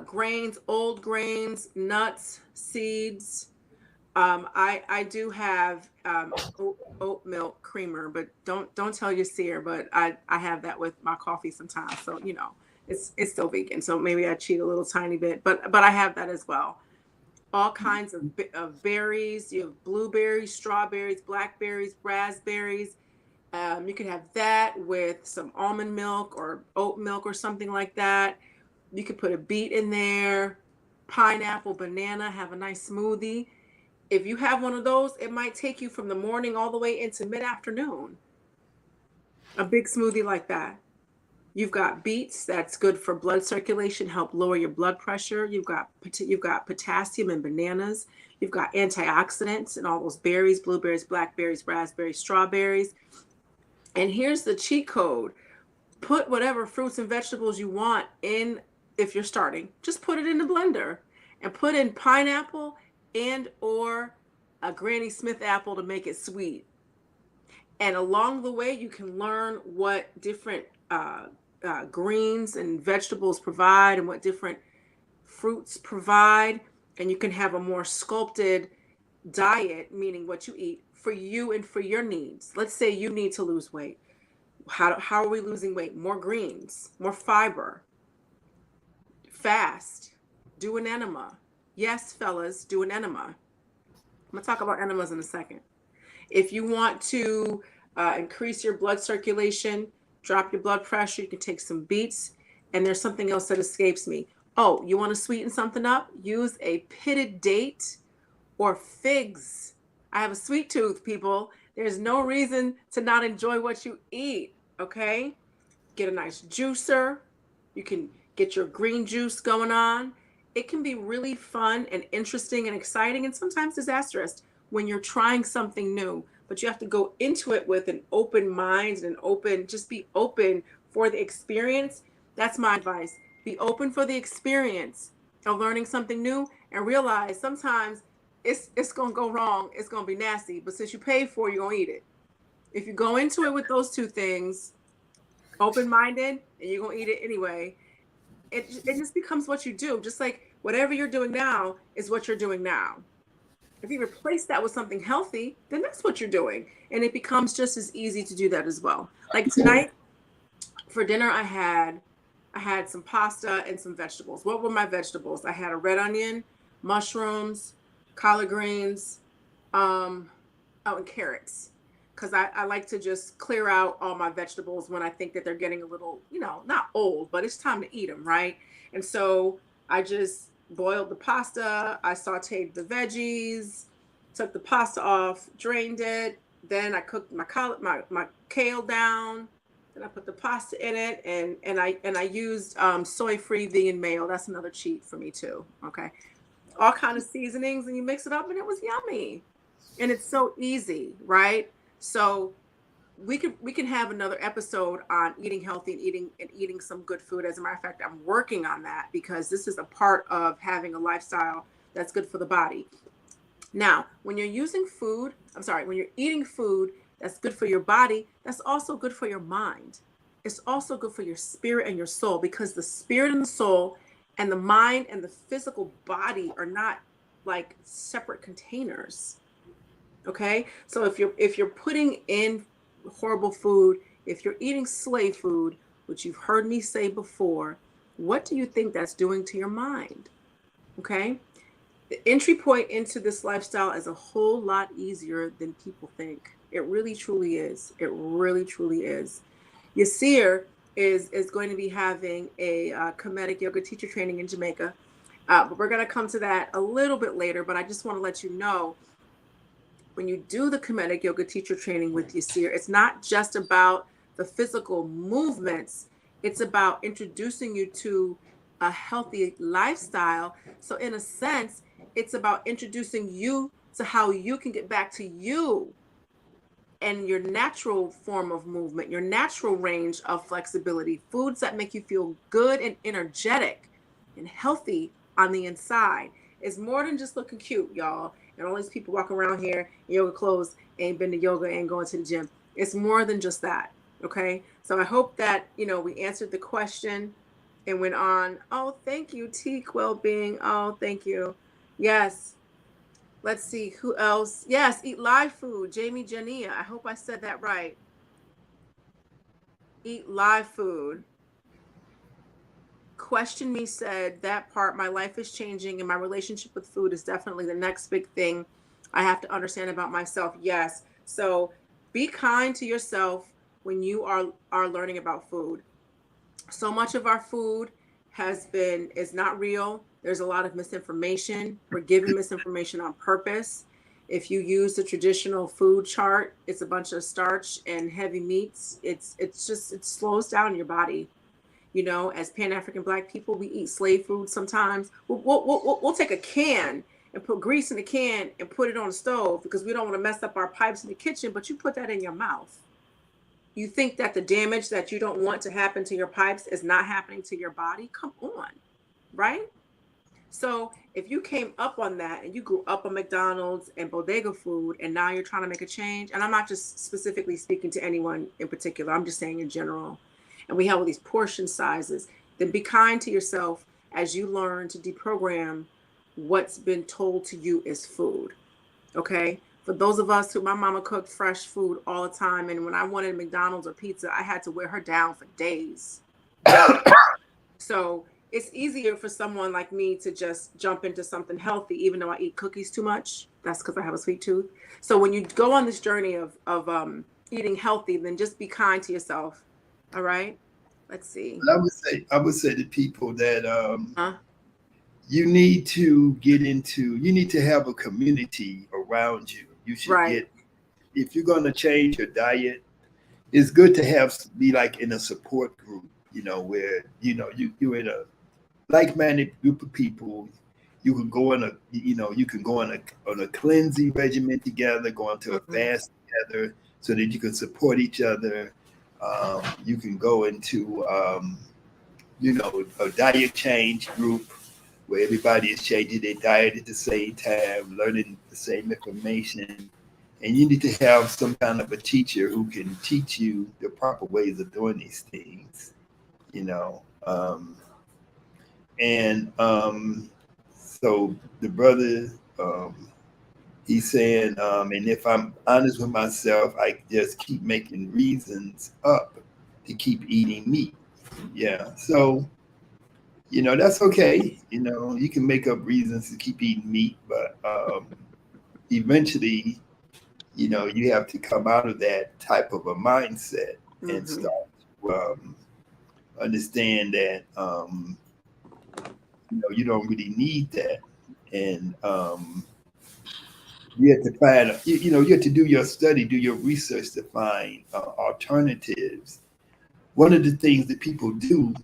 grains, old grains, nuts, seeds. I do have oat milk creamer, but don't tell Yirser, but I have that with my coffee sometimes. So it's still vegan. So maybe I cheat a little tiny bit, but I have that as well. All kinds of berries. You have blueberries, strawberries, blackberries, raspberries. You can have that with some almond milk or oat milk or something like that. You could put a beet in there, pineapple, banana, have a nice smoothie. If you have one of those, it might take you from the morning all the way into mid-afternoon. A big smoothie like that. You've got beets, that's good for blood circulation, help lower your blood pressure. You've got potassium in bananas. You've got antioxidants in all those berries, blueberries, blackberries, raspberries, strawberries. And here's the cheat code. Put whatever fruits and vegetables you want in. If you're starting, just put it in the blender and put in pineapple and or a Granny Smith apple to make it sweet. And along the way, you can learn what different greens and vegetables provide and what different fruits provide. And you can have a more sculpted diet, meaning what you eat for you and for your needs. Let's say you need to lose weight. How are we losing weight? More greens, more fiber, fast, do an enema. Yes, fellas, do an enema. I'm going to talk about enemas in a second. If you want to increase your blood circulation, drop your blood pressure, you can take some beets. And there's something else that escapes me. Oh, you want to sweeten something up? Use a pitted date or figs. I have a sweet tooth, people. There's no reason to not enjoy what you eat, okay? Get a nice juicer. You can get your green juice going on. It can be really fun and interesting and exciting and sometimes disastrous when you're trying something new, but you have to go into it with an open mind and just be open for the experience. That's my advice. Be open for the experience of learning something new and realize sometimes it's going to go wrong. It's going to be nasty, but since you paid for it, you're going to eat it. If you go into it with those two things, open-minded, and you're going to eat it anyway, it just becomes what you do. Just like whatever you're doing now is what you're doing now. If you replace that with something healthy, then that's what you're doing. And it becomes just as easy to do that as well. Like tonight for dinner, I had some pasta and some vegetables. What were my vegetables? I had a red onion, mushrooms, collard greens, and carrots. Because I like to just clear out all my vegetables when I think that they're getting a little, not old, but it's time to eat them, right? And so I just boiled the pasta. I sauteed the veggies, took the pasta off, drained it. Then I cooked my kale down. Then I put the pasta in it, and I used soy-free vegan mayo. That's another cheat for me too. Okay, all kind of seasonings, and you mix it up, and it was yummy. And it's so easy, right? So we can have another episode on eating healthy and eating some good food. As a matter of fact, I'm working on that because this is a part of having a lifestyle that's good for the body. Now, when you're eating food that's good for your body, that's also good for your mind. It's also good for your spirit and your soul, because the spirit and the soul and the mind and the physical body are not like separate containers. Okay, so if you're putting in horrible food, if you're eating slave food, which you've heard me say before, what do you think that's doing to your mind? Okay, the entry point into this lifestyle is a whole lot easier than people think. It really truly is. It really truly is. Yirser is going to be having a Kemetic yoga teacher training in Jamaica, but we're going to come to that a little bit later. But I just want to let you know, when you do the Kemetic yoga teacher training with Yirser, it's not just about the physical movements. It's about introducing you to a healthy lifestyle. So in a sense, it's about introducing you to how you can get back to you. and your natural form of movement, your natural range of flexibility, foods that make you feel good and energetic and healthy on the inside. It's more than just looking cute, y'all. And all these people walking around here in yoga clothes, ain't been to yoga, ain't going to the gym. It's more than just that. Okay. So I hope that, we answered the question and went on. Oh, thank you, Teak Wellbeing. Oh, thank you. Yes. Let's see who else. Yes, eat live food. Jamie Jania. I hope I said that right. Eat live food. Question Me said that part, my life is changing and my relationship with food is definitely the next big thing I have to understand about myself. Yes. So be kind to yourself when you are learning about food. So much of our food is not real. There's a lot of misinformation. We're given misinformation on purpose. If you use the traditional food chart, it's a bunch of starch and heavy meats. It slows down your body. As Pan-African Black people, we eat slave food sometimes. We'll take a can and put grease in the can and put it on the stove because we don't want to mess up our pipes in the kitchen, but you put that in your mouth. You think that the damage that you don't want to happen to your pipes is not happening to your body? Come on, right? So if you came up on that and you grew up on McDonald's and bodega food and now you're trying to make a change, and I'm not just specifically speaking to anyone in particular, I'm just saying in general, and we have all these portion sizes, then be kind to yourself as you learn to deprogram what's been told to you is food, okay? For those of us who, my mama cooked fresh food all the time, and when I wanted McDonald's or pizza, I had to wear her down for days. So it's easier for someone like me to just jump into something healthy, even though I eat cookies too much. That's because I have a sweet tooth. So when you go on this journey of eating healthy, then just be kind to yourself. All right. Let's see. I would say to people that Huh? you need to have a community around you. You should Right. get, if you're going to change your diet, it's good to be like in a support group, where, you're in a like-minded group of people. You can go on a cleansing regimen together, go into a Mhm. fast together so that you can support each other. You can go into, a diet change group where everybody is changing their diet at the same time, learning the same information. And you need to have some kind of a teacher who can teach you the proper ways of doing these things, you know. And so the brother, he's saying, and if I'm honest with myself, I just keep making reasons up to keep eating meat. Yeah. So, that's okay. You can make up reasons to keep eating meat, but eventually, you have to come out of that type of a mindset and Mhm. start to understand that, you don't really need that. And you have to find, you have to do your study, do your research to find alternatives. One of the things that people do,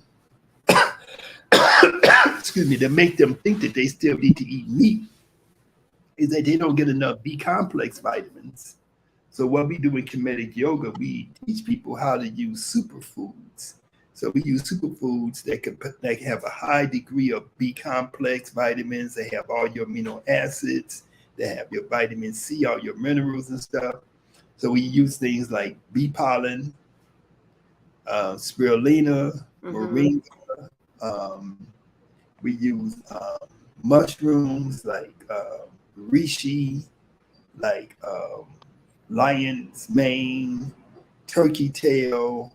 excuse me, that make them think that they still need to eat meat is that they don't get enough B complex vitamins. So what we do in kinetic yoga, we teach people how to use superfoods. So we use superfoods that can have a high degree of B complex vitamins. They have all your amino acids. They have your vitamin C, all your minerals and stuff. So we use things like bee pollen, spirulina, Mhm. moringa. Um, we use mushrooms like reishi, like lion's mane, turkey tail,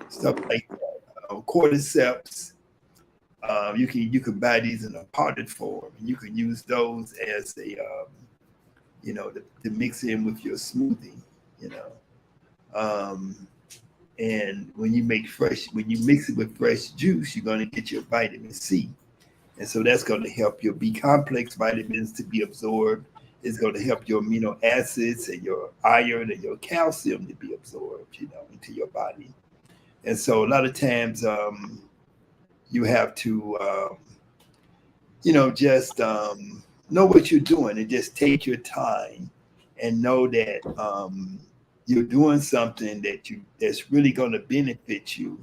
stuff like that. Cordyceps. You can buy these in a potted form. You can use those as to mix in with your smoothie. You know, um, and when you mix it with fresh juice, you're going to get your vitamin C. And so that's going to help your B complex vitamins to be absorbed. It's going to help your amino acids and your iron and your calcium to be absorbed, into your body. And so a lot of times you have to, just know what you're doing and just take your time and know that, you're doing something that's really going to benefit you,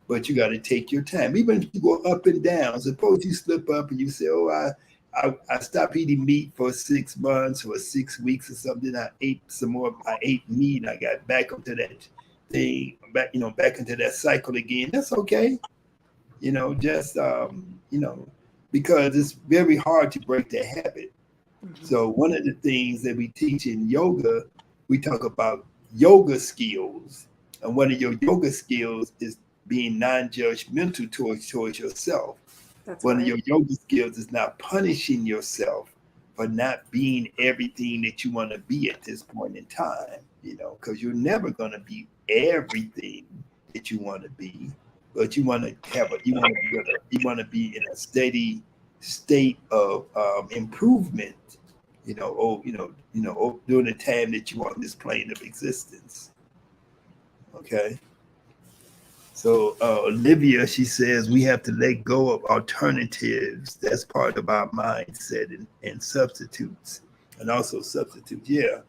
but you got to take your time. Even if you go up and down, suppose you slip up and you say, "Oh, I stopped eating meat for 6 months or 6 weeks or something. I ate some more. I ate meat. I got back into that thing, back into that cycle again. That's okay. Just because it's very hard to break that habit. Mhm. So one of the things that we teach in yoga, we talk about yoga skills, and one of your yoga skills is being non-judgmental towards yourself. That's One of right. your yoga skills is not punishing yourself for not being everything that you want to be at this point in time, because you're never going to be everything that you want to be, but you want to be in a steady state of improvement, during the time that you on this plane of existence. Okay. So Olivia, she says we have to let go of alternatives. That's part of our mindset and substitutes, and also substitutes. Yeah,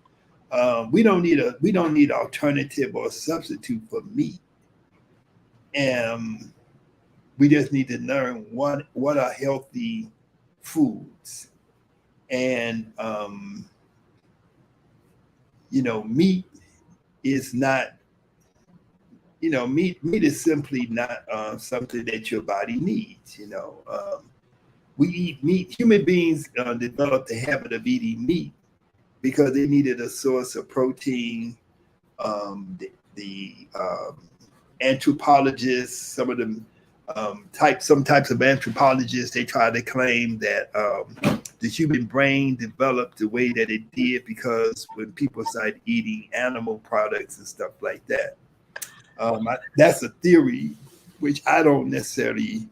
we don't need alternative or substitute for meat, and we just need to learn what are healthy foods, and meat is not. Meat is simply not something that your body needs. We eat meat. Human beings developed the habit of eating meat because they needed a source of protein. The anthropologists, some of them some types of anthropologists, they try to claim that the human brain developed the way that it did because when people started eating animal products and stuff like that. That's a theory which I don't necessarily,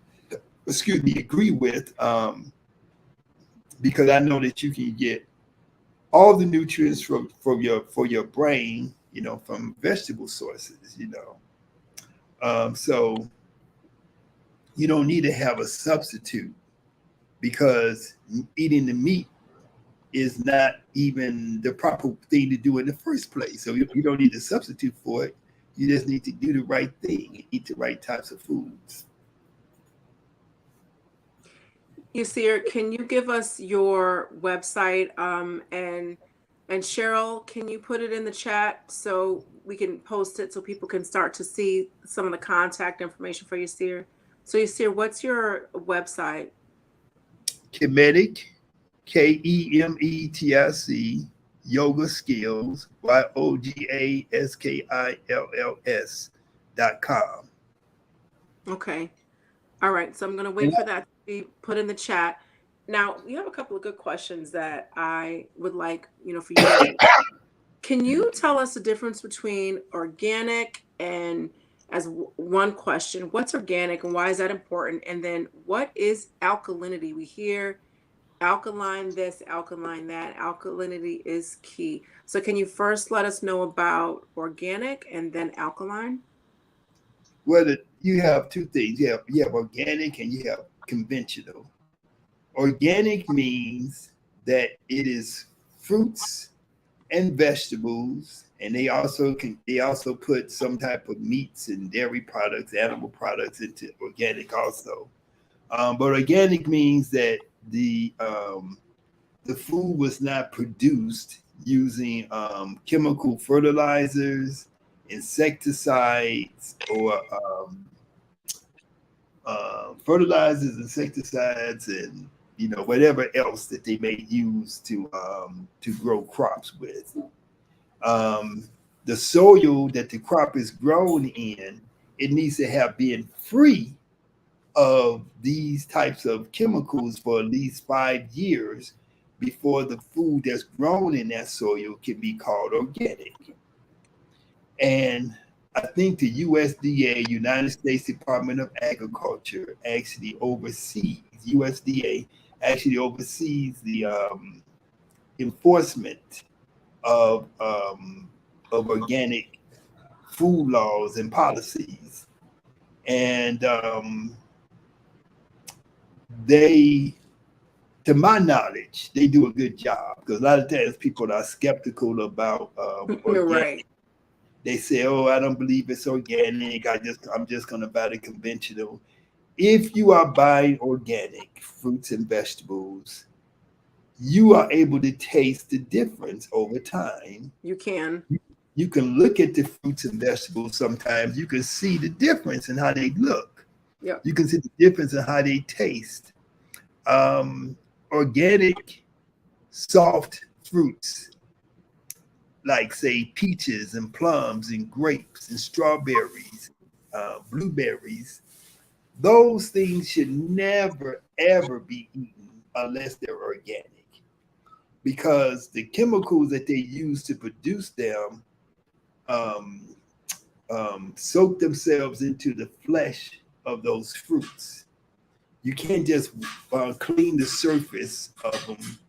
agree with, because I know that you can get all the nutrients for your brain, from vegetable sources. So you don't need to have a substitute because eating the meat is not even the proper thing to do in the first place. So you don't need to substitute for it. You just need to do the right thing and eat the right types of foods. Yasir, can you give us your website? And Cheryl, can you put it in the chat so we can post it so people can start to see some of the contact information for Yasir? So Yasir, what's your website? Kemetic, KEMETIC, yoga skills, YOGASKILLS.com. Okay. All right. So I'm going to wait for that to be put in the chat. Now, we have a couple of good questions that I would like, for you to answer. Can you tell us the difference between organic and, one question, what's organic and why is that important? And then what is alkalinity? We hear alkaline this, alkaline that. Alkalinity is key. So can you first let us know about organic and then alkaline? Well, you have two things. You have organic and you have conventional. Organic means that it is fruits and vegetables, and they also put some type of meats and dairy products, animal products into organic also. But organic means that the food was not produced using chemical fertilizers, insecticides, or insecticides, and whatever else that they may use to grow crops with. Um, the soil that the crop is grown in, it needs to have been free of these types of chemicals for at least 5 years before the food that's grown in that soil can be called organic. And I think the USDA, United States Department of Agriculture, USDA actually oversees the enforcement of organic food laws and policies. And they, to my knowledge, they do a good job because a lot of times people are skeptical about organic Right. They say, "Oh, I don't believe it's organic. I'm just gonna buy the conventional." If you are buying organic fruits and vegetables, you are able to taste the difference over time. You can. You can look at the fruits and vegetables sometimes. You can see the difference in how they look. Yep. You can see the difference in how they taste. Organic, soft fruits, like, say, peaches and plums and grapes and strawberries, blueberries, those things should never, ever be eaten unless they're organic because the chemicals that they use to produce them um, soak themselves into the flesh of those fruits. You can't just clean the surface of them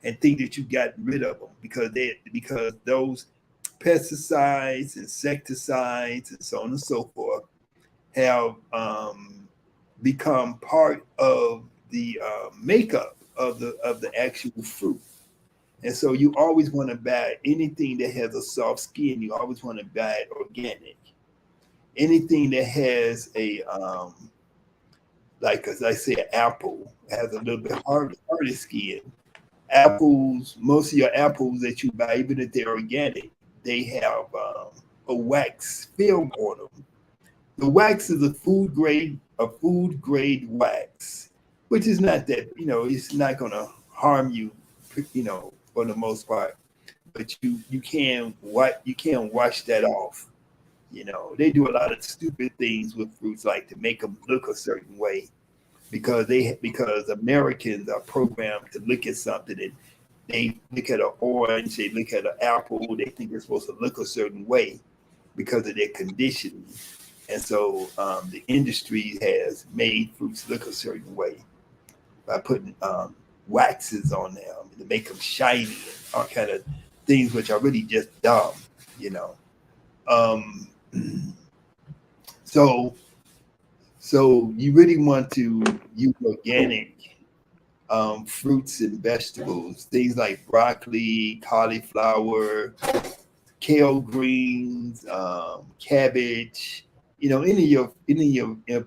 and think that you got rid of them because those pesticides, insecticides, and so on and so forth have become part of the makeup of the actual fruit. And so you always want to buy anything that has a soft skin. You always want to buy it organic. Anything that has a like as I say, an apple has a little bit harder skin. Apples, most of your apples that you buy, even if they're organic, they have a wax film on them. The wax is a food grade wax, which is not that, it's not going to harm you, for the most part. But you can wash that off. They do a lot of stupid things with fruits, like to make them look a certain way, because Americans are programmed to look at something and they look at an orange, they look at an apple, they think it's supposed to look a certain way because of their conditioning. And so the industry has made fruits look a certain way by putting waxes on them to make them shiny and all kind of things which are really just dumb, you know. Um, so you really want to use organic fruits and vegetables, things like broccoli, cauliflower, kale greens, cabbage, any of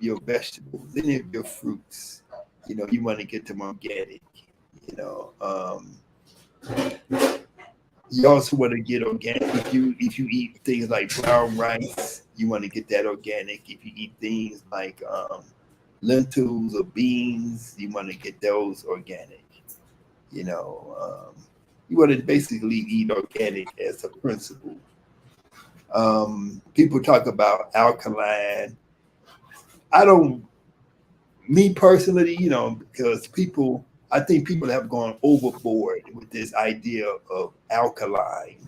your vegetables, any of your fruits, you want to get them organic. You know, you also want to get organic if you eat things like brown rice, you want to get that organic. If you eat things like lentils or beans, you want to get those organic. You know, you want to basically eat organic as a principle. People talk about alkaline. I don't, me personally, because I think people have gone overboard with this idea of alkaline.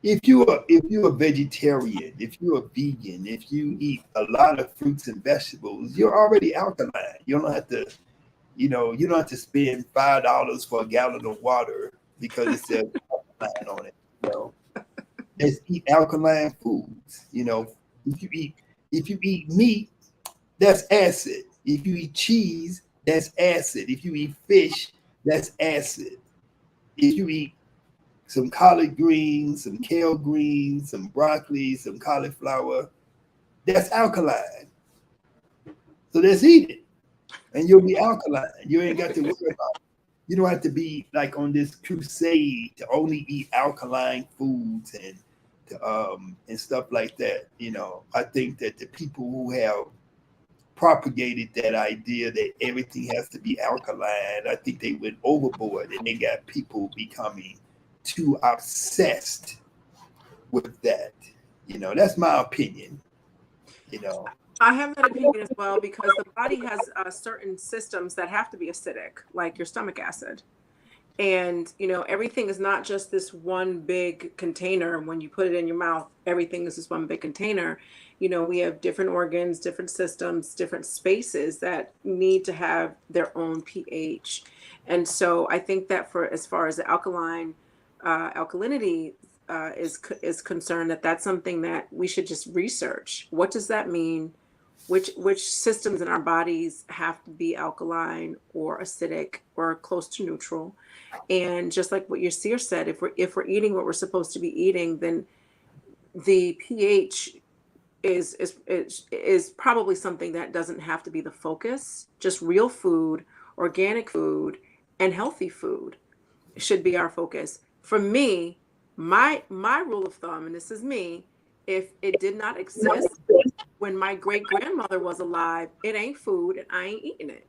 If you're a vegetarian, if you're a vegan, if you eat a lot of fruits and vegetables, you're already alkaline. You don't have to spend $5 for a gallon of water because it says alkaline on it. Let's eat alkaline foods. If you eat meat, that's acid. If you eat cheese, that's acid. If you eat fish, that's acid. If you eat some collard greens, some kale greens, some broccoli, some cauliflower, that's alkaline. So let's eat it. And you'll be alkaline. You ain't got to worry about it. You don't have to be like on this crusade to only eat alkaline foods and stuff like that. I think that the people who have propagated that idea that everything has to be alkaline, I think they went overboard and they got people becoming too obsessed with that. That's my opinion. I have that opinion as well because the body has certain systems that have to be acidic, like your stomach acid. And, everything is not just this one big container. When you put it in your mouth, everything is this one big container. We have different organs, different systems, different spaces that need to have their own pH. And so I think that for as far as the alkalinity is concerned, that's something that we should just research. What does that mean? Which systems in our bodies have to be alkaline or acidic or close to neutral? And just like what Yirser said, if we're eating what we're supposed to be eating, then the pH is probably something that doesn't have to be the focus. Just real food, organic food, and healthy food should be our focus. For me, my rule of thumb, and this is me, if it did not exist when my great grandmother was alive, it ain't food and I ain't eating it.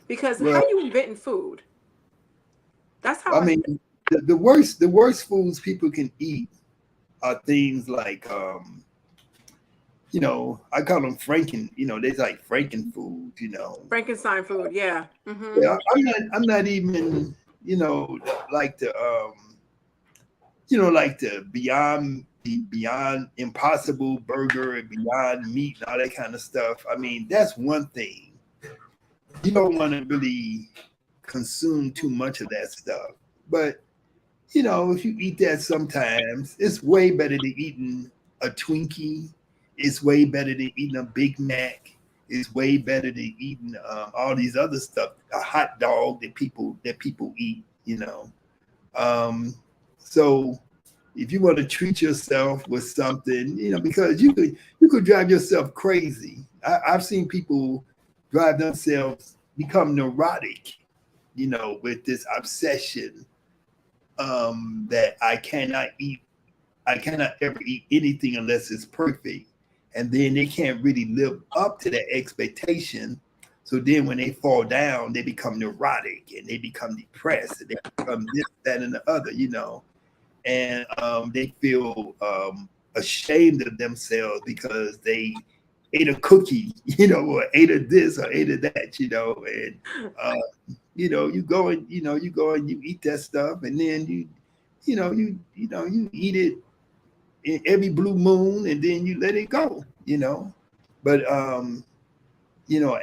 Because how Well, you inventing food? That's how I I mean, feel. the worst foods people can eat are things like, I call them Franken. There's like Franken food. Frankenstein food, yeah. Yeah, I'm not even, like the Beyond Impossible Burger and Beyond Meat and all that kind of stuff. I mean, that's one thing. You don't want to really consume too much of that stuff. But, if you eat that sometimes, it's way better than eating a Twinkie. It's way better than eating a Big Mac. It's way better than eating all these other stuff, a hot dog that people eat. Um, so if you want to treat yourself with something, because you could drive yourself crazy. I've seen people drive themselves become neurotic, with this obsession that I cannot ever eat anything unless it's perfect. And then they can't really live up to that expectation. So then when they fall down, they become neurotic and they become depressed and they become this, that, and the other. And they feel ashamed of themselves because they ate a cookie, or ate a this or ate a that. And you go and you eat that stuff, and then you eat it in every blue moon, and then you let it go. But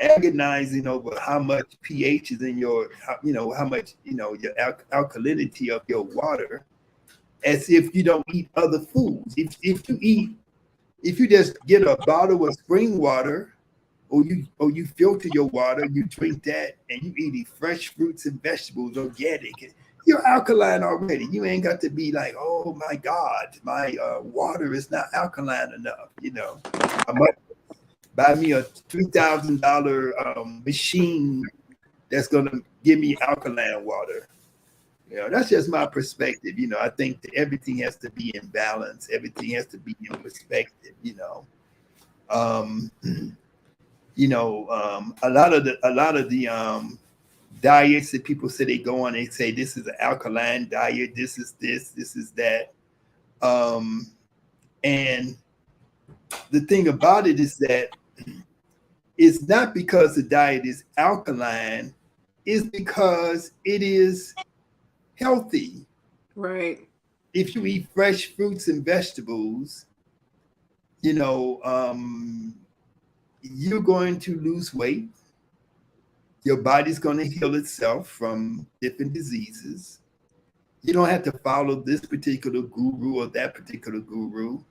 agonizing over how much pH is in how much your alkalinity of your water, as if you don't eat other foods. If you just get a bottle of spring water, or you filter your water, you drink that, and you eat fresh fruits and vegetables, organic, you're alkaline already. You ain't got to be like, oh my God, my water is not alkaline enough. I might buy me a $3,000 machine that's gonna give me alkaline water. That's just my perspective. I think that everything has to be in balance. Everything has to be in perspective. Um, a lot of the diets that people say they go on, they say this is an alkaline diet, this is that. Um, and the thing about it is that it's not because the diet is alkaline, it's because it is healthy. Right. If you eat fresh fruits and vegetables, you know, you're going to lose weight. Your body's going to heal itself from different diseases. You don't have to follow this particular guru or that particular guru.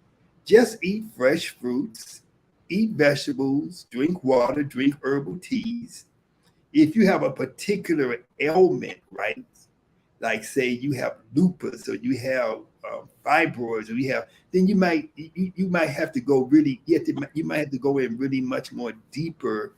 Just eat fresh fruits, eat vegetables, drink water, drink herbal teas. If you have a particular ailment, right? Like say you have lupus or you have fibroids or then you might have to go really, you might have to go in really much more deeper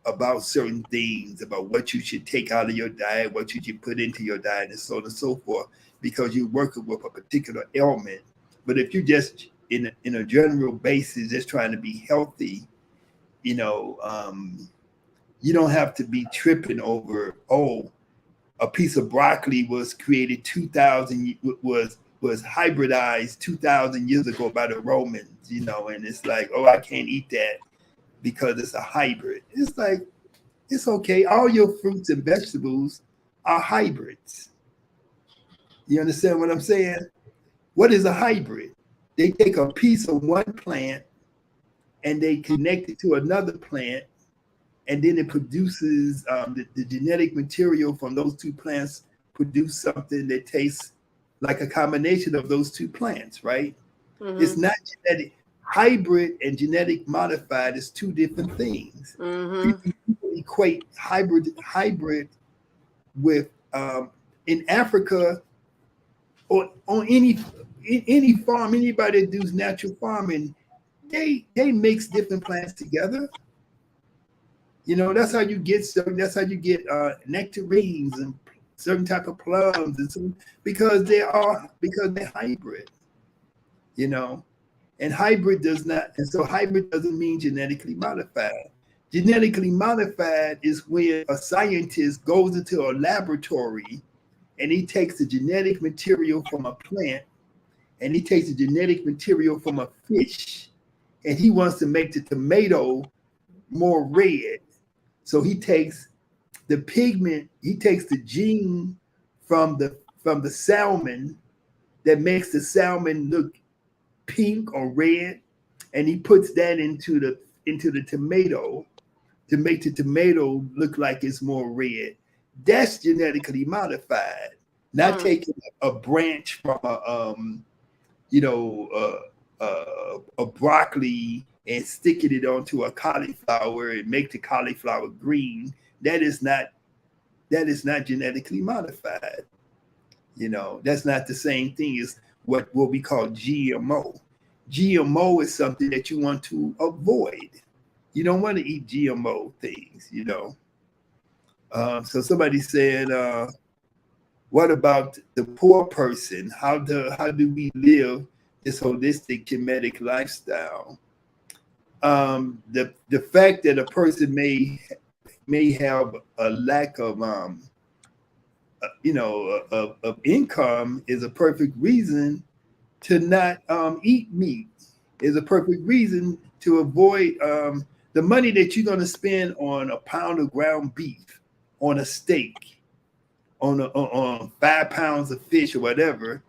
about certain things, about what you should take out of your diet, what you should put into your diet, and so on and so forth, because you're working with a particular ailment. But if you just in a general basis, just trying to be healthy, you know, you don't have to be tripping over, oh, a piece of broccoli was created 2000 was hybridized 2000 years ago by the Romans, and it's like, oh, I can't eat that because it's a hybrid. It's like, it's okay. All your fruits and vegetables are hybrids. You understand what I'm saying? What is a hybrid? They take a piece of one plant and they connect it to another plant, and then it produces the genetic material from those two plants produce something that tastes like a combination of those two plants, right? It's Mm-hmm. not genetic. Hybrid and genetic modified is two different things. Mm-hmm. People equate hybrid with in Africa or on any any farm, anybody that does natural farming, they mix different plants together. You know, that's how you get certain. That's how you get nectarines and certain type of plums and so because they're hybrid. You know, and hybrid does not, and so hybrid doesn't mean genetically modified. Genetically modified is when a scientist goes into a laboratory and he takes the genetic material from a plant and he takes the genetic material from a fish and he wants to make the tomato more red. So he takes the pigment, he takes the gene from the salmon that makes the salmon look pink or red, and he puts that into the tomato to make the tomato look like it's more red. That's genetically modified. Not taking a branch from you know, a broccoli and sticking it onto a cauliflower and make the cauliflower green. That is not genetically modified. You know, that's not the same thing as what we call GMO. GMO is something that you want to avoid. You don't want to eat GMO things, you know. So somebody said, what about the poor person? How do we live this holistic Kemetic lifestyle? The fact that a person may have a lack of of income is a perfect reason to not eat meat. Is a perfect reason to avoid the money that you're going to spend on a pound of ground beef, on a steak, on 5 pounds of fish or whatever.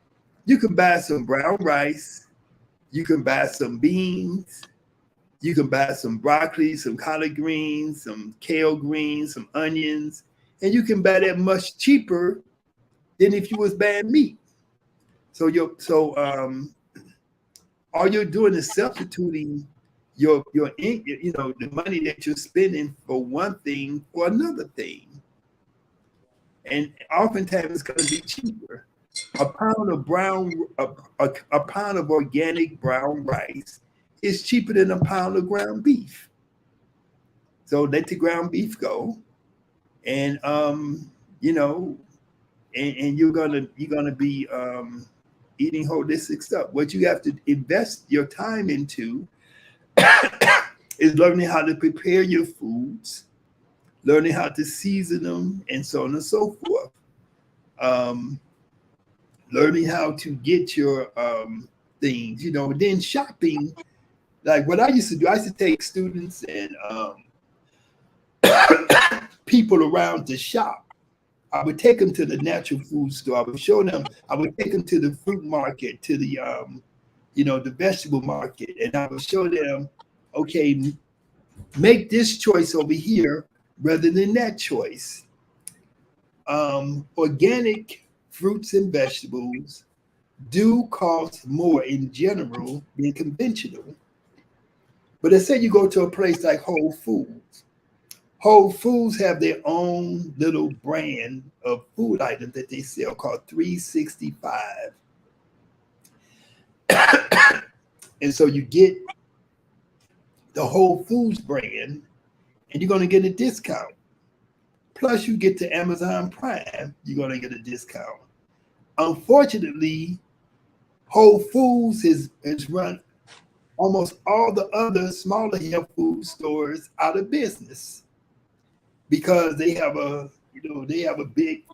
You can buy some brown rice, you can buy some beans, you can buy some broccoli, some collard greens, some kale greens, some onions, and you can buy that much cheaper than if you was buying meat. So all you're doing is substituting your the money that you're spending for one thing for another thing, and oftentimes it's going to be cheaper. A pound of a pound of organic brown rice is cheaper than a pound of ground beef. So let the ground beef go, and you know, and you're gonna be eating holistic stuff. What you have to invest your time into is learning how to prepare your foods, learning how to season them, and so on and so forth. Learning how to get your things, you know. Then shopping, like what I used to do, I used to take students and people around to shop. I would take them to the natural food store. I would show them. I would take them to the fruit market, to the the vegetable market, and I would show them, okay, make this choice over here rather than that choice. Organic fruits and vegetables do cost more in general than conventional. But let's say you go to a place like Whole Foods. Whole Foods have their own little brand of food items that they sell called 365. And so you get the Whole Foods brand and you're going to get a discount. Plus you get to Amazon Prime, you're going to get a discount. Unfortunately, Whole Foods has run almost all the other smaller health food stores out of business because they have a big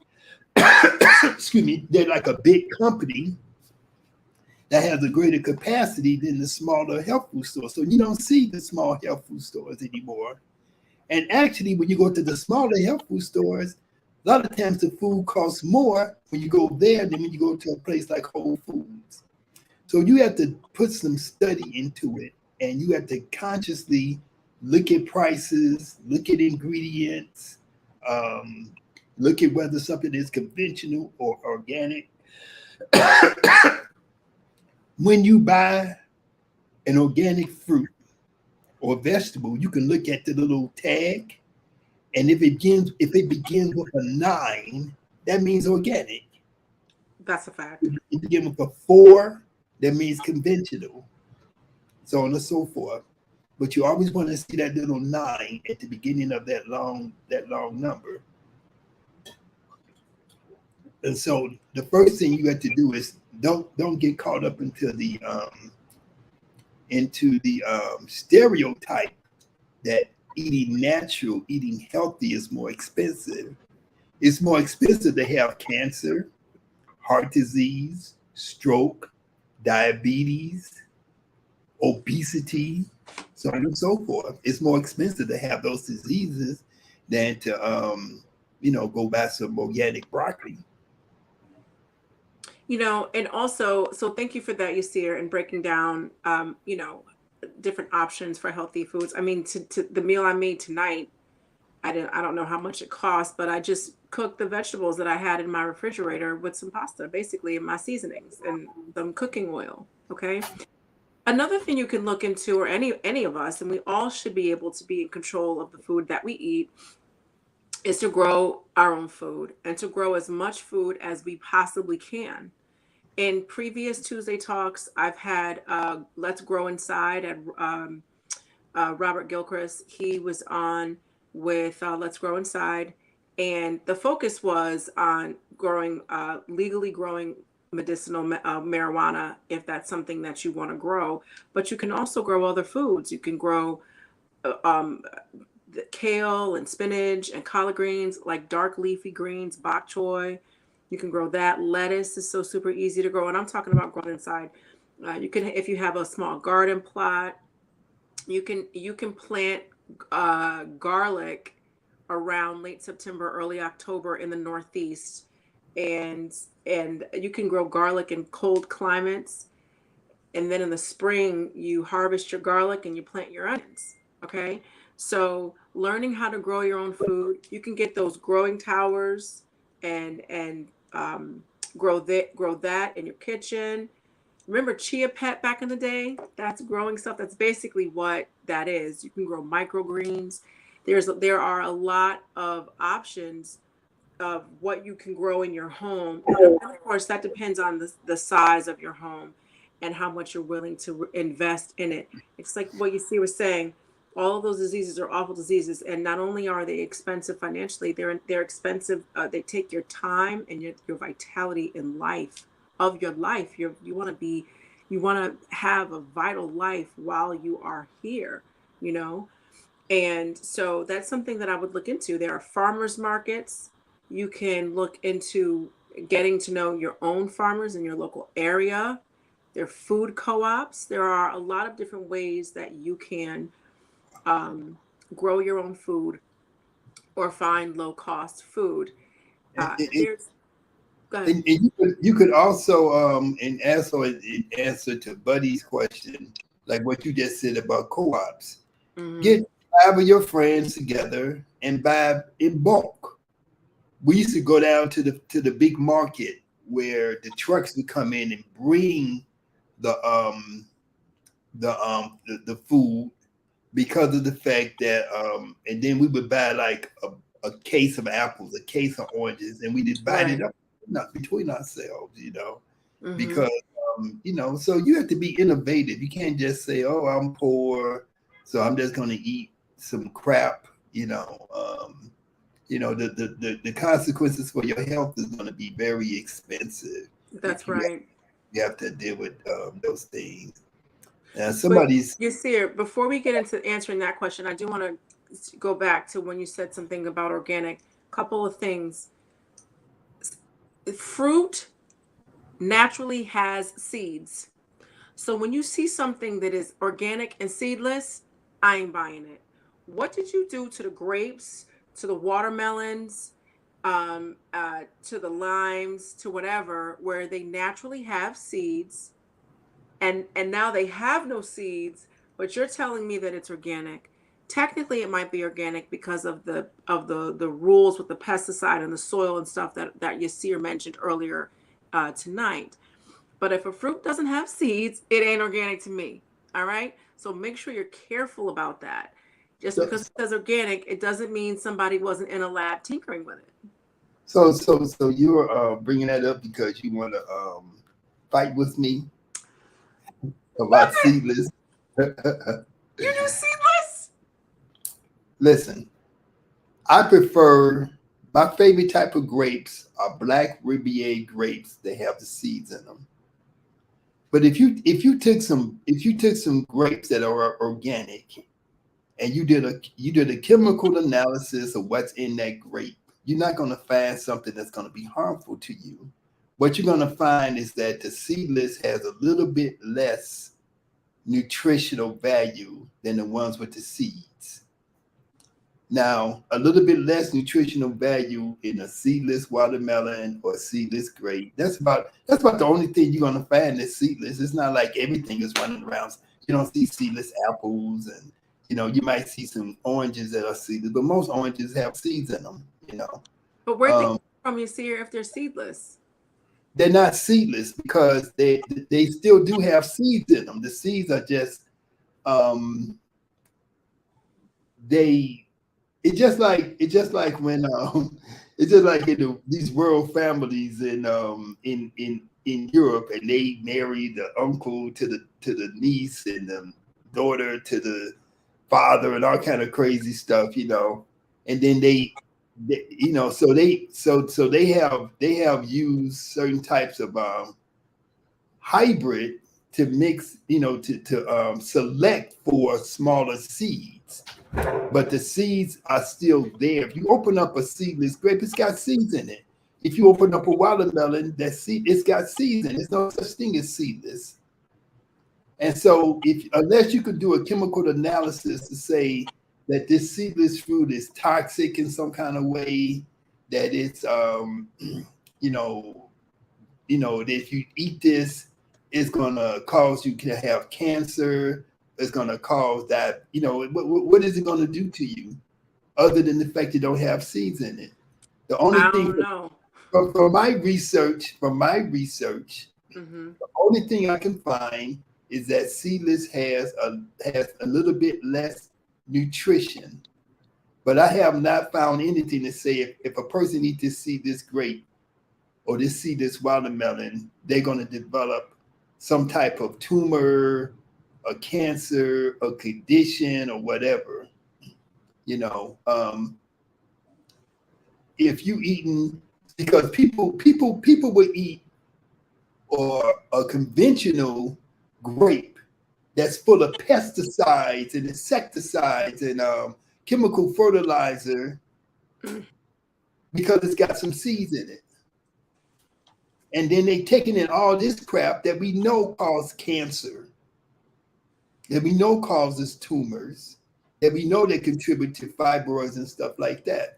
excuse me, they're like a big company that has a greater capacity than the smaller health food stores. So you don't see the small health food stores anymore. And actually, when you go to the smaller health food stores, a lot of times the food costs more when you go there than when you go to a place like Whole Foods. So you have to put some study into it, and you have to consciously look at prices, look at ingredients, look at whether something is conventional or organic. When you buy an organic fruit or vegetable, you can look at the little tag, and if it begins with a 9, that means organic. That's a fact. If it begins with a 4, That means conventional, so on and so forth. But you always want to see that little 9 at the beginning of that long number. And so the first thing you have to do is don't get caught up into the stereotype that eating natural, eating healthy is more expensive. It's more expensive to have cancer, heart disease, stroke, diabetes, obesity, so on and so forth. It's more expensive to have those diseases than to go buy some organic broccoli. And also, so thank you for that, Yasir, and breaking down, different options for healthy foods. I mean, to the meal I made tonight, I don't know how much it cost, but I just cooked the vegetables that I had in my refrigerator with some pasta, basically, and my seasonings and some cooking oil. Okay. Another thing you can look into, or any of us, and we all should be able to be in control of the food that we eat, is to grow our own food and to grow as much food as we possibly can. In previous Tuesday talks, I've had Let's Grow Inside at Robert Gilchrist. He was on with Let's Grow Inside, and the focus was on legally growing medicinal marijuana, if that's something that you want to grow. But you can also grow other foods. You can grow the kale and spinach and collard greens, like dark leafy greens, bok choy. You can grow that. Lettuce is so super easy to grow, and I'm talking about growing inside. You can, if you have a small garden plot, you can plant garlic around late September, early October in the Northeast, and you can grow garlic in cold climates. And then in the spring, you harvest your garlic and you plant your onions. Okay, so learning how to grow your own food, you can get those growing towers and grow that in your kitchen. Remember chia pet back in the day? That's growing stuff. That's basically what that is. You can grow microgreens. There are a lot of options of what you can grow in your home. And of course, that depends on the size of your home and how much you're willing to invest in it. It's like what you see was saying, all of those diseases are awful diseases. And not only are they expensive financially, they're expensive. They take your time and your vitality in life of your life. You want to have a vital life while you are here, you know? And so that's something that I would look into. There are farmers markets. You can look into getting to know your own farmers in your local area. There are food co-ops. There are a lot of different ways that you can grow your own food or find low cost food. And, There's Go ahead. you could also and also in answer to Buddy's question, like what you just said about co-ops, get 5 of your friends together and buy in bulk. We used to go down to the big market where the trucks would come in and bring the food, because of the fact that and then we would buy like a case of apples, a case of oranges, and we divide it up not between ourselves, because so you have to be innovative. You can't just say, oh, I'm poor, so I'm just going to eat some crap. The consequences for your health is going to be very expensive. That's right. You have to deal with those things. Yasir, before we get into answering that question, I do want to go back to when you said something about organic. Couple of things. Fruit naturally has seeds. So when you see something that is organic and seedless, I ain't buying it. What did you do to the grapes, to the watermelons, to the limes, to whatever, where they naturally have seeds, and now they have no seeds, but you're telling me that it's organic? Technically, it might be organic because of the rules with the pesticide and the soil and stuff that Yasir mentioned earlier tonight. But if a fruit doesn't have seeds, it ain't organic to me. All right. So make sure you're careful about that. Just because it says organic, it doesn't mean somebody wasn't in a lab tinkering with it. So you're bringing that up because you want to fight with me? about seedless. You do seedless? Listen, I prefer, my favorite type of grapes are black Riviera grapes. They have the seeds in them. But if you took some grapes that are organic and you did a chemical analysis of what's in that grape, you're not going to find something that's going to be harmful to you. What you're going to find is that the seedless has a little bit less nutritional value than the ones with the seeds. Now, a little bit less nutritional value in a seedless watermelon or seedless grape. That's about the only thing you're gonna find that's seedless. It's not like everything is running around. You don't see seedless apples, and you might see some oranges that are seedless, but most oranges have seeds in them. But where they Um, come from, you see, if they're seedless? they're not seedless because they still do have seeds in them. The seeds are just um, they it's just like when it's just like in these rural families in Europe, and they marry the uncle to the niece, and the daughter to the father, and all kind of crazy stuff, and then they have used certain types of hybrid to mix, to select for smaller seeds, but the seeds are still there. If you open up a seedless grape, it's got seeds in it. If you open up a watermelon, it's got seeds in it. There's no such thing as seedless. And so, if unless you could do a chemical analysis to say that this seedless fruit is toxic in some kind of way, that it's you know, that if you eat this, it's gonna cause you to have cancer. It's gonna cause that. What is it gonna do to you, other than the fact you don't have seeds in it? The only I thing don't know. from my research, Hmm. the only thing I can find is that seedless has a little bit less nutrition. But I have not found anything to say if a person eats this seedless grape or this seedless watermelon, they're going to develop some type of tumor, a cancer, a condition, or whatever. You know, if you eating, because people would eat or a conventional grape that's full of pesticides and insecticides and chemical fertilizer because it's got some seeds in it. And then they taking in all this crap that we know causes cancer, that we know causes tumors, that we know that contribute to fibroids and stuff like that.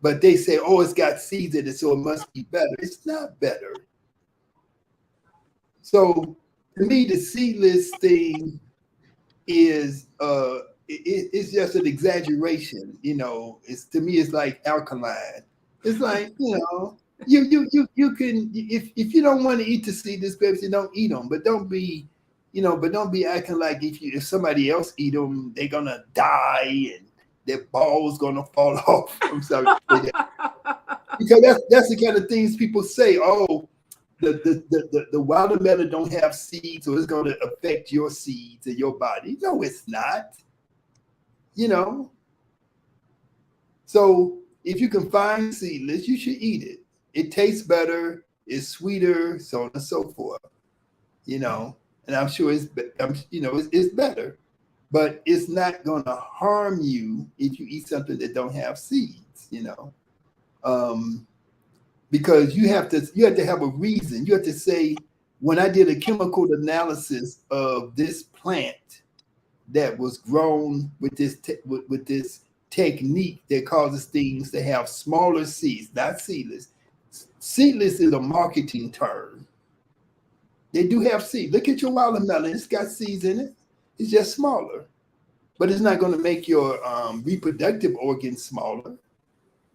But they say, oh, it's got seeds in it, so it must be better. It's not better. So to me, the seedless thing is it's just an exaggeration. It's, to me, it's like alkaline. It's like, you can, if you don't want to eat the seedless grapes, you don't eat them. But don't be acting like if somebody else eat them, they're gonna die and their balls gonna fall off. I'm sorry to say that. Because that's the kind of things people say. Oh, the watermelon don't have seeds, so it's going to affect your seeds in your body. No, it's not. So if you can find seedless, you should eat it. It tastes better, it's sweeter, so on and so forth. And I'm sure it's better, but it's not going to harm you if you eat something that don't have seeds. Because you have to have a reason. You have to say, when I did a chemical analysis of this plant that was grown with this technique that causes things to have smaller seeds, not seedless. Seedless is a marketing term. They do have seeds. Look at your watermelon; it's got seeds in it. It's just smaller, but it's not going to make your reproductive organs smaller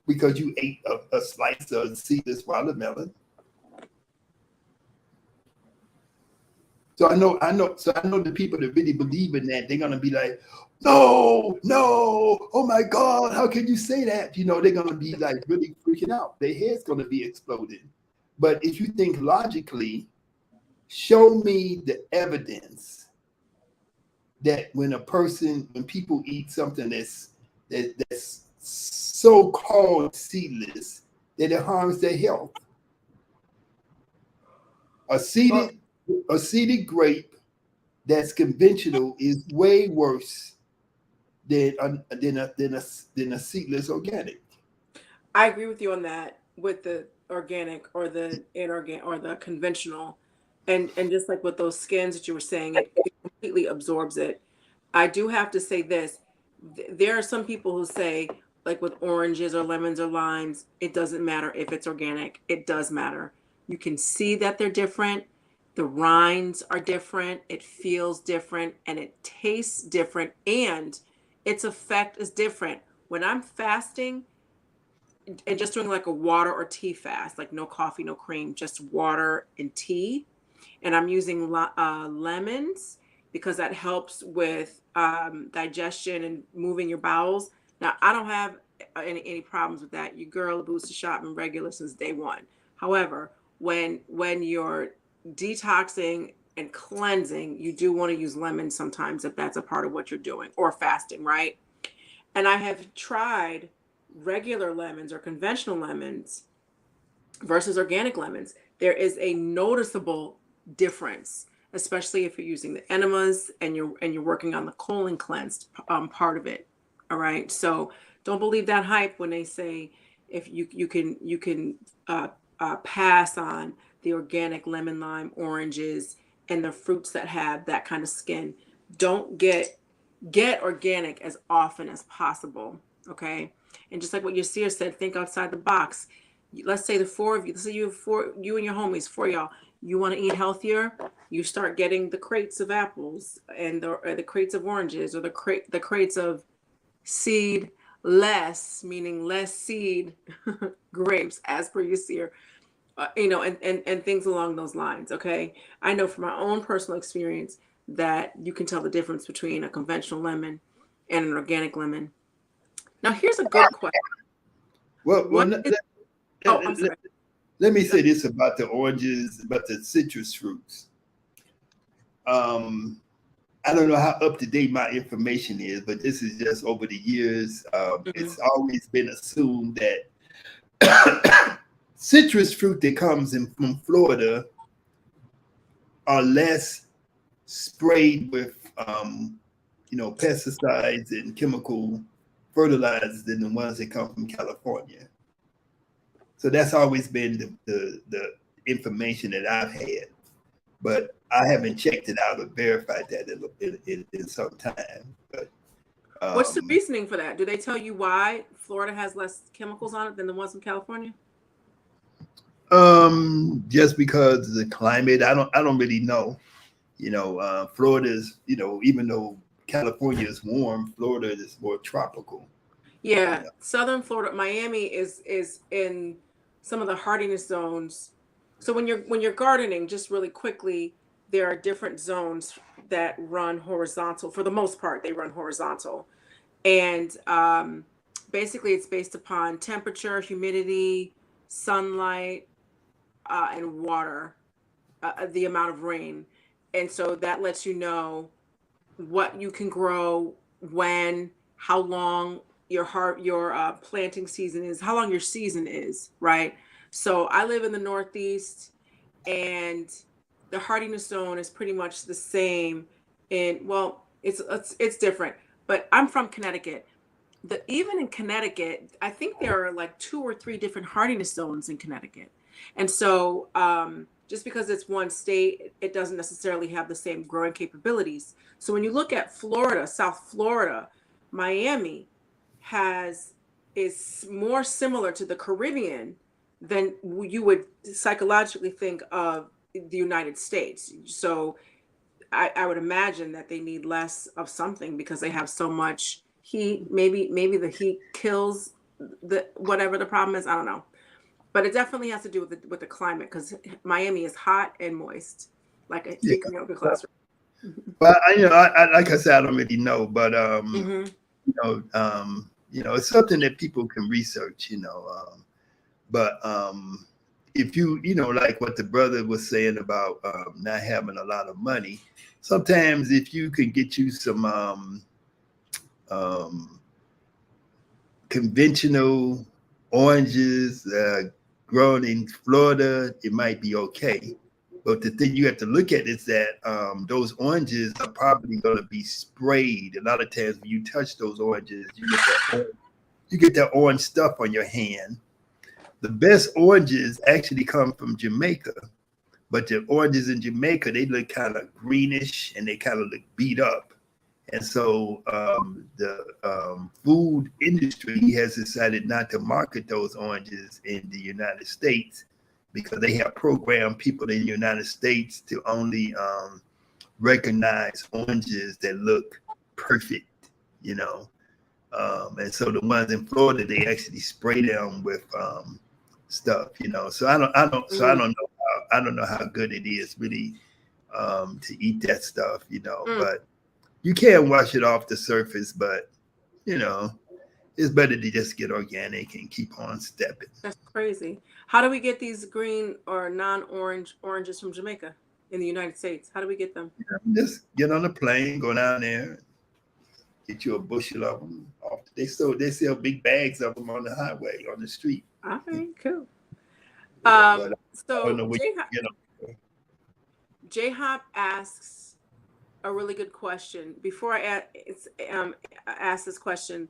because you ate a slice of seedless watermelon. So I know the people that really believe in that, they're gonna be like, no, oh my God, how can you say that? They're gonna be like really freaking out. Their head's gonna be exploding. But if you think logically, show me the evidence that when people eat something that's so-called seedless, that it harms their health. A Well, seeded grape that's conventional is way worse than a seedless organic. I agree with you on that with the organic or the inorganic or the conventional. And just like with those skins that you were saying, it completely absorbs it. I do have to say this. There are some people who say, like with oranges or lemons or limes, it doesn't matter if it's organic. It does matter. You can see that they're different. The rinds are different. It feels different and it tastes different. And its effect is different. When I'm fasting, and just doing like a water or tea fast, like no coffee, no cream, just water and tea. And I'm using lemons because that helps with digestion and moving your bowels. Now, I don't have any problems with that. Your girl boots the shop and regular since day one. However, when you're detoxing and cleansing, you do want to use lemons sometimes if that's a part of what you're doing, or fasting, right? And I have tried regular lemons or conventional lemons versus organic lemons. There is a noticeable difference, especially if you're using the enemas and you're working on the colon cleansed part of it. All right. So don't believe that hype when they say if you can pass on the organic lemon, lime, oranges, and the fruits that have that kind of skin. Don't get organic as often as possible. Okay. And just like what Yirser said, think outside the box. Let's say the four of you, let's say you and your homies, four of y'all, you want to eat healthier, you start getting the crates of apples and the crates of oranges, or the crates of seed less, meaning less seed grapes, as per Yirser, and things along those lines. Okay. I know from my own personal experience that you can tell the difference between a conventional lemon and an organic lemon. Now, here's a good question. Well, What is, oh, I'm sorry. let me say this about the oranges, about the citrus fruits. I don't know how up to date my information is, but this is just over the years. Mhm. It's always been assumed that citrus fruit that comes in from Florida are less sprayed with, pesticides and chemical fertilizers than the ones that come from California. So that's always been the information that I've had, but I haven't checked it out or verified that in some time. But What's the reasoning for that? Do they tell you why Florida has less chemicals on it than the ones from California? Just because of the climate, I don't really know. Florida's, even though California is warm, Florida is more tropical. Yeah, Southern Florida, Miami is in some of the hardiness zones. So when you're gardening, just really quickly, there are different zones that run horizontal. For the most part, they run horizontal, and basically it's based upon temperature, humidity, sunlight, and water, the amount of rain, and so that lets you know what you can grow, when, how long your planting season is, how long your season is, right? So I live in the Northeast, and the hardiness zone is pretty much the same. In well, it's different, but I'm from Connecticut. Even in Connecticut, I think there are like two or three different hardiness zones in Connecticut. And so just because it's one state, it doesn't necessarily have the same growing capabilities. So when you look at Florida, South Florida, Miami has is more similar to the Caribbean than you would psychologically think of the United States. So I would imagine that they need less of something because they have so much heat. Maybe the heat kills the whatever the problem is. I don't know, but it definitely has to do with the climate because Miami is hot and moist, like a Yeah. freaking yoga classroom. But like I said, I don't really know, but Hmm. it's something that people can research. But if like what the brother was saying about not having a lot of money, sometimes if you can get you some um, conventional oranges grown in Florida, it might be okay. But the thing you have to look at is that those oranges are probably going to be sprayed. A lot of times when you touch those oranges, you get that orange stuff on your hand. The best oranges actually come from Jamaica, but the oranges in Jamaica, they look kind of greenish and they kind of look beat up. And so the food industry has decided not to market those oranges in the United States because they have programmed people in the United States to only recognize oranges that look perfect, you know. And so the ones in Florida, they actually spray them with stuff, you know. So I don't know how good it is really to eat that stuff, you know. But you can wash it off the surface, but you know, it's better to just get organic and keep on stepping. That's crazy. How do we get these green or non-orange oranges from Jamaica in the United States? How do we get them? Just get on a plane, go down there, get you a bushel of them. They sell big bags of them on the highway, on the street. All right, cool. But I don't So know where you get them. J-Hop asks a really good question. Before I ask this question,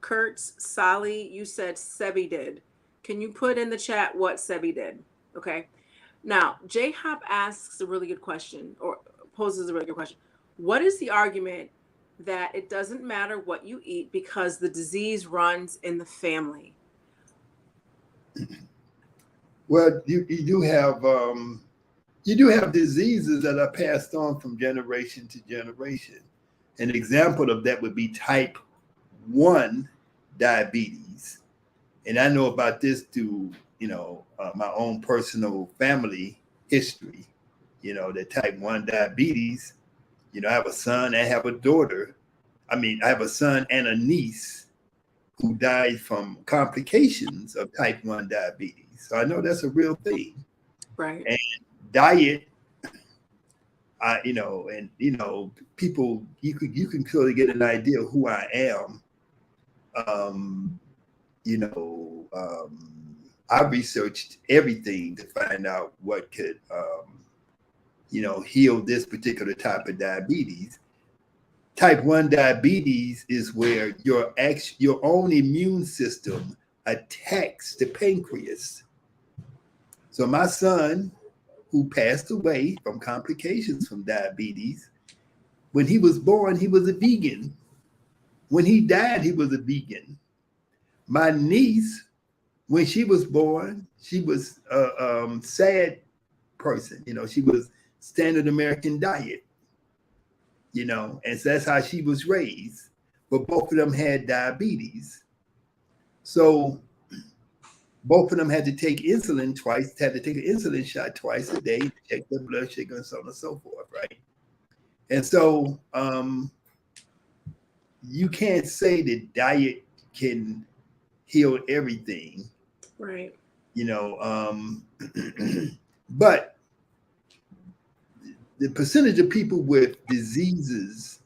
Kurtz, Sally, you said Sebi did. Can you put in the chat what Sebi did? Okay. Now, J-Hop asks a really good question, or poses a really good question. What is the argument that it doesn't matter what you eat because the disease runs in the family? Well, you do have diseases that are passed on from generation to generation. An example of that would be type 1 diabetes. And I know about this through, my own personal family history, the type 1 diabetes. I have a son, I have a daughter. I have a son and a niece who died from complications of type 1 diabetes. So I know that's a real thing. Right. And diet, people, you can clearly get an idea of who I am. I researched everything to find out what could, heal this particular type of diabetes. Type 1 diabetes is where your own immune system attacks the pancreas. So my son, who passed away from complications from diabetes, when he was born, he was a vegan. When he died, he was a vegan. My niece, when she was born, she was a sad person. She was standard American diet. And so that's how she was raised. But both of them had diabetes. So both of them had to take insulin twice, had to take an insulin shot twice a day to check their blood sugar and so on and so forth, right? And so you can't say that diet can heal everything. Right. But the percentage of people with diseases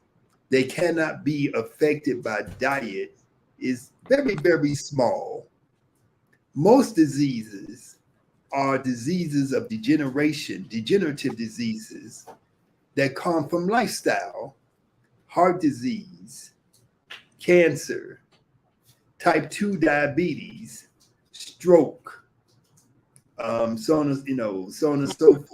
that cannot be affected by diet is very, very small. Most diseases are diseases of degenerative diseases that come from lifestyle, heart disease, cancer, type 2 diabetes, stroke, so on and so forth.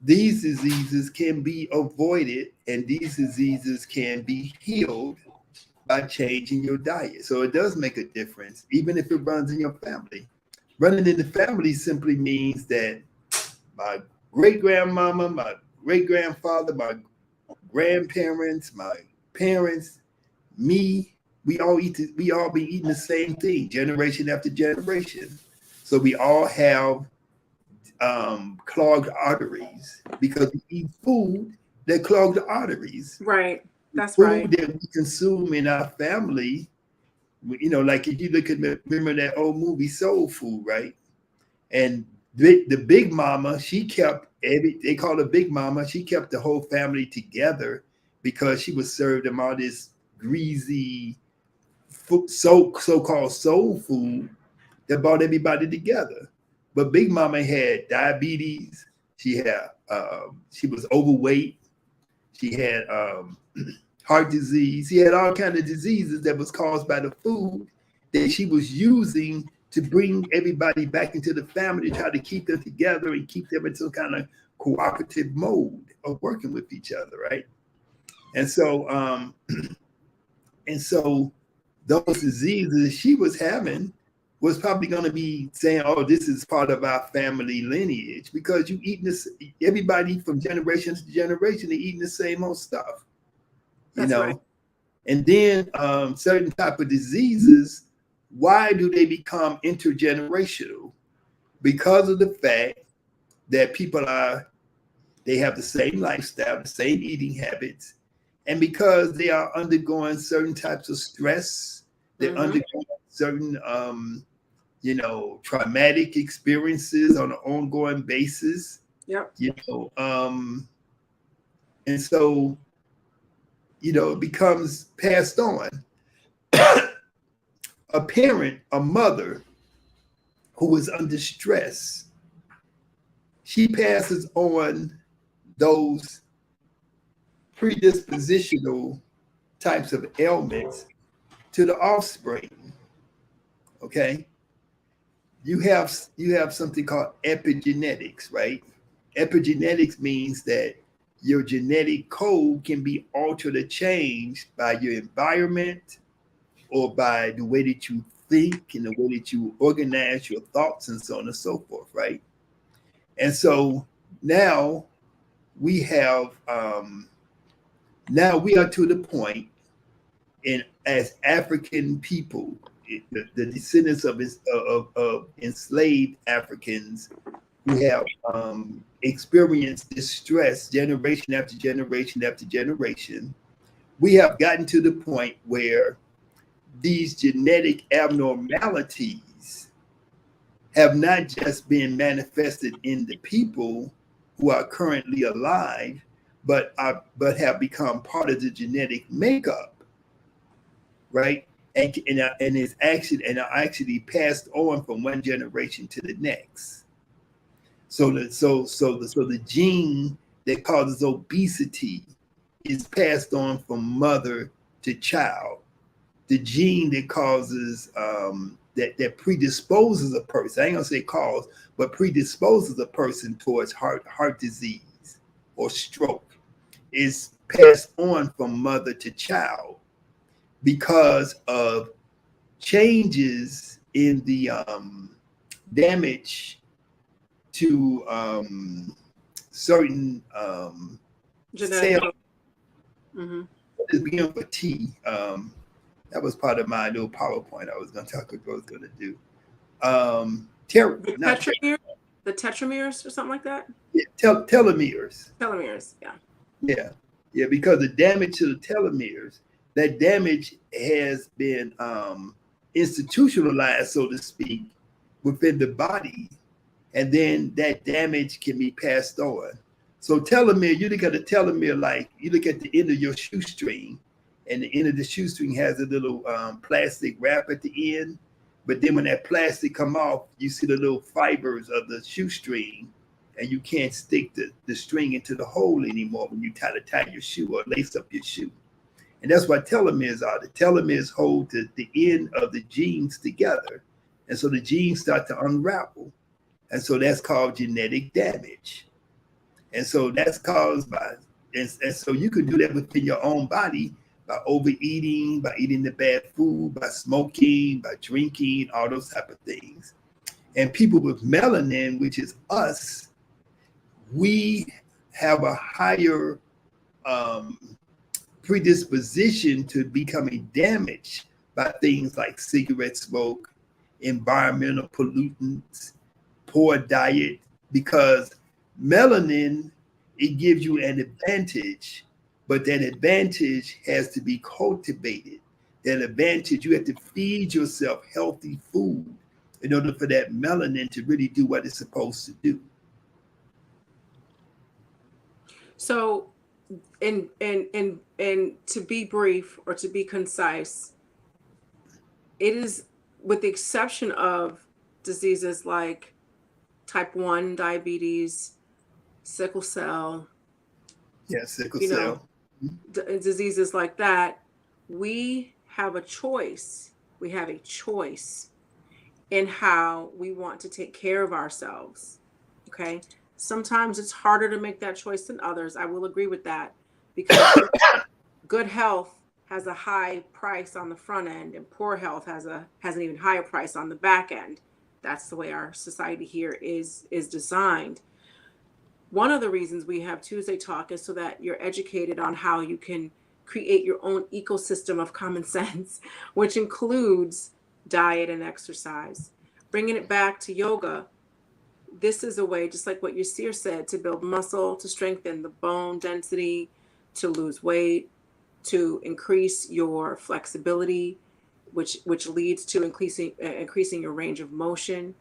These diseases can be avoided, and these diseases can be healed by changing your diet. So it does make a difference, even if it runs in your family. Running in the family simply means that my great-grandmama, my great-grandfather, my grandparents, my parents, me, we all be eating the same thing, generation after generation. So we all have clogged arteries because we eat food that clog the arteries. Right. That's food right. that we consume in our family, like if you remember that old movie Soul Food, right? And The big mama, she kept they called her Big Mama. She kept the whole family together because she would serve them all this greasy, so-called soul food that brought everybody together. But Big Mama had diabetes. She was overweight. She had heart disease. She had all kind of diseases that was caused by the food that she was using to bring everybody back into the family to try to keep them together and keep them in some kind of cooperative mode of working with each other, right? And so, and so those diseases she was having was probably going to be saying, "Oh, this is part of our family lineage," because you eating this. Everybody from generation to generation, they're eating the same old stuff, you That's right. know. And then certain type of diseases, why do they become intergenerational? Because of the fact that they have the same lifestyle, the same eating habits, and because they are undergoing certain types of stress, they're undergoing certain traumatic experiences on an ongoing basis. Yep. And so, it becomes passed on. A parent, a mother who is under stress, she passes on those predispositional types of ailments to the offspring. Okay, you have something called epigenetics, right? Epigenetics means that your genetic code can be altered or changed by your environment or by the way that you think and the way that you organize your thoughts and so on and so forth, right? And so now we have now we are to the point in as African people, the descendants of enslaved Africans who have experienced distress generation after generation after generation. We have gotten to the point where these genetic abnormalities have not just been manifested in the people who are currently alive, but have become part of the genetic makeup, right? And is actually passed on from one generation to the next. So the gene that causes obesity is passed on from mother to child. The gene that causes that predisposes a person, I ain't gonna say cause, but predisposes a person towards heart disease or stroke is passed on from mother to child because of changes in the damage to certain Genetic. cells. It's beginning for T. That was part of my little PowerPoint I was going to do. The tetrameres or something like that? Yeah, telomeres. Telomeres, yeah. Yeah, because the damage to the telomeres, that damage has been institutionalized, so to speak, within the body. And then that damage can be passed on. So telomere, you look at a telomere like you look at the end of your shoestring, and the end of the shoestring has a little plastic wrap at the end. But then when that plastic come off, you see the little fibers of the shoestring, and you can't stick the string into the hole anymore when you try to tie your shoe or lace up your shoe. And that's what telomeres are. The telomeres hold the end of the genes together. And so the genes start to unravel. And so that's called genetic damage. And so that's caused by, and so you could do that within your own body by overeating, by eating the bad food, by smoking, by drinking, all those type of things. And people with melanin, which is us, we have a higher predisposition to becoming damaged by things like cigarette smoke, environmental pollutants, poor diet, because melanin, it gives you an advantage, but that advantage has to be cultivated. That advantage, you have to feed yourself healthy food in order for that melanin to really do what it's supposed to do. So, and to be brief or to be concise, it is, with the exception of diseases like type 1 diabetes, sickle cell, Yeah, sickle you know, cell. diseases like that, we have a choice. We have a choice in how we want to take care of ourselves. Okay. Sometimes it's harder to make that choice than others. I will agree with that, because good health has a high price on the front end, and poor health has an even higher price on the back end. That's the way our society here is designed. One of the reasons we have Tuesday Talk is so that you're educated on how you can create your own ecosystem of common sense, which includes diet and exercise. Bringing it back to yoga, this is a way, just like what Yirser said, to build muscle, to strengthen the bone density, to lose weight, to increase your flexibility, which leads to increasing your range of motion.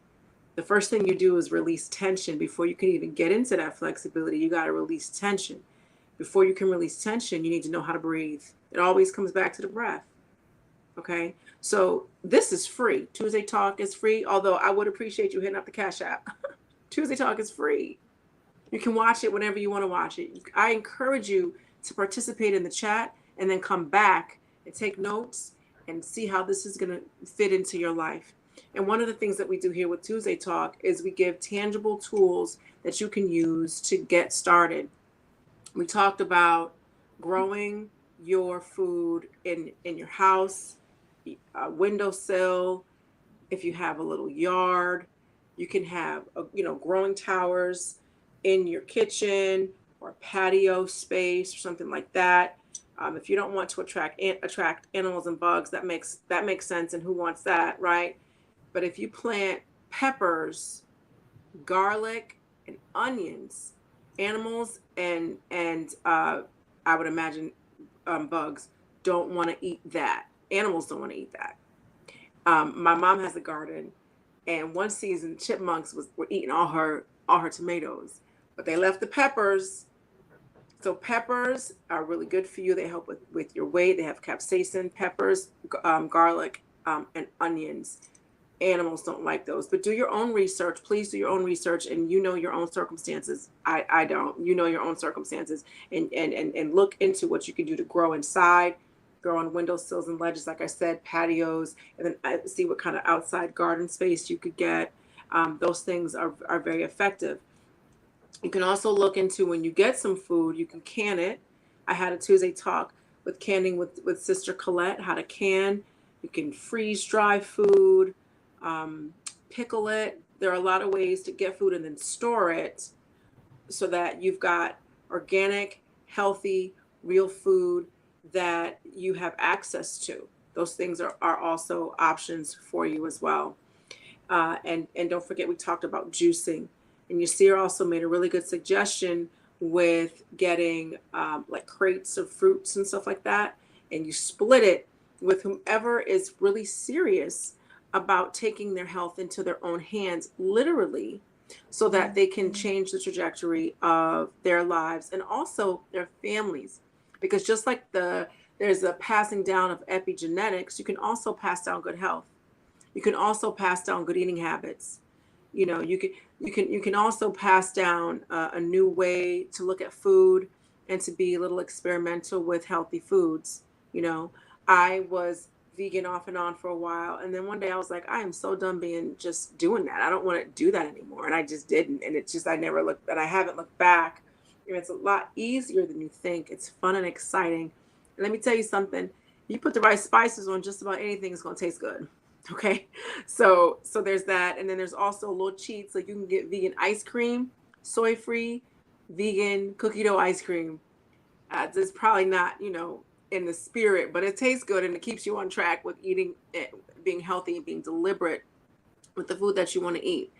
The first thing you do is release tension. Before you can even get into that flexibility, you got to release tension. Before you can release tension, you need to know how to breathe. It always comes back to the breath. Okay. So this is free. Tuesday Talk is free, although I would appreciate you hitting up the Cash App. Tuesday Talk is free. You can watch it whenever you want to watch it. I encourage you to participate in the chat and then come back and take notes and see how this is going to fit into your life. And one of the things that we do here with Tuesday Talk is we give tangible tools that you can use to get started. We talked about growing your food in your house, a windowsill. If you have a little yard, you can have growing towers in your kitchen or patio space or something like that. If you don't want to attract animals and bugs, that makes sense. And who wants that, right? But if you plant peppers, garlic, and onions, animals and I would imagine bugs don't want to eat that. Animals don't want to eat that. My mom has a garden, and one season chipmunks were eating all her tomatoes, but they left the peppers. So peppers are really good for you. They help with your weight. They have capsaicin. Peppers, garlic, and onions. Animals don't like those, but do your own research. Please do your own research, and you know your own circumstances. I don't. You know your own circumstances, and look into what you can do to grow inside, grow on windowsills and ledges, like I said, patios, and then see what kind of outside garden space you could get. Those things are very effective. You can also look into, when you get some food, you can can it. I had a Tuesday Talk with canning with Sister Colette, how to can. You can freeze dry food. Pickle it. There are a lot of ways to get food and then store it so that you've got organic, healthy, real food that you have access to. Those things are also options for you as well. And don't forget, we talked about juicing. And Yirser also made a really good suggestion with getting like crates of fruits and stuff like that. And you split it with whomever is really serious about taking their health into their own hands, literally, so that they can change the trajectory of their lives and also their families. Because just like there's a passing down of epigenetics, you can also pass down good health. You can also pass down good eating habits. You can also pass down a new way to look at food and to be a little experimental with healthy foods. I was vegan off and on for a while, and then one day I was like, I am so done just doing that. I don't want to do that anymore, and I just didn't. And it's just, I haven't looked back. It's a lot easier than you think. It's fun and exciting. And let me tell you something. You put the right spices on just about anything, it's going to taste good. Okay, so there's that. And then there's also little cheats, like you can get vegan ice cream, soy-free, vegan cookie dough ice cream. It's probably not, in the spirit, but it tastes good and it keeps you on track with eating, being healthy and being deliberate with the food that you want to eat.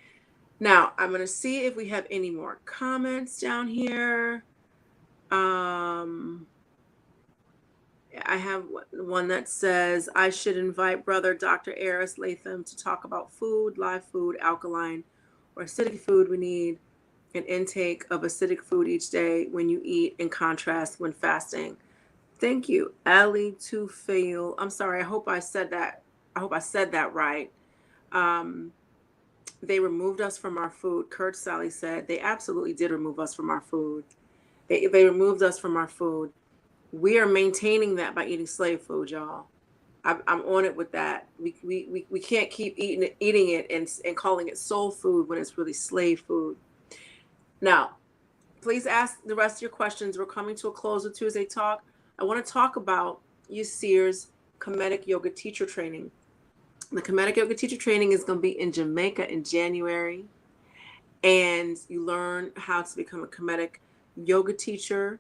Now, I'm going to see if we have any more comments down here. Yeah, I have one that says I should invite brother Dr. Eris Latham to talk about food, live food, alkaline or acidic food. We need an intake of acidic food each day when you eat, in contrast when fasting. Thank you, Ali Tufail. I'm sorry. I hope I said that. I hope I said that right. They removed us from our food. Kurt Sally said they absolutely did remove us from our food. They removed us from our food. We are maintaining that by eating slave food, y'all. I'm on it with that. We can't keep eating it and calling it soul food when it's really slave food. Now, please ask the rest of your questions. We're coming to a close of Tuesday Talk. I want to talk about Yirser's Kemetic Yoga Teacher Training. The Kemetic Yoga Teacher Training is going to be in Jamaica in January. And you learn how to become a Kemetic yoga teacher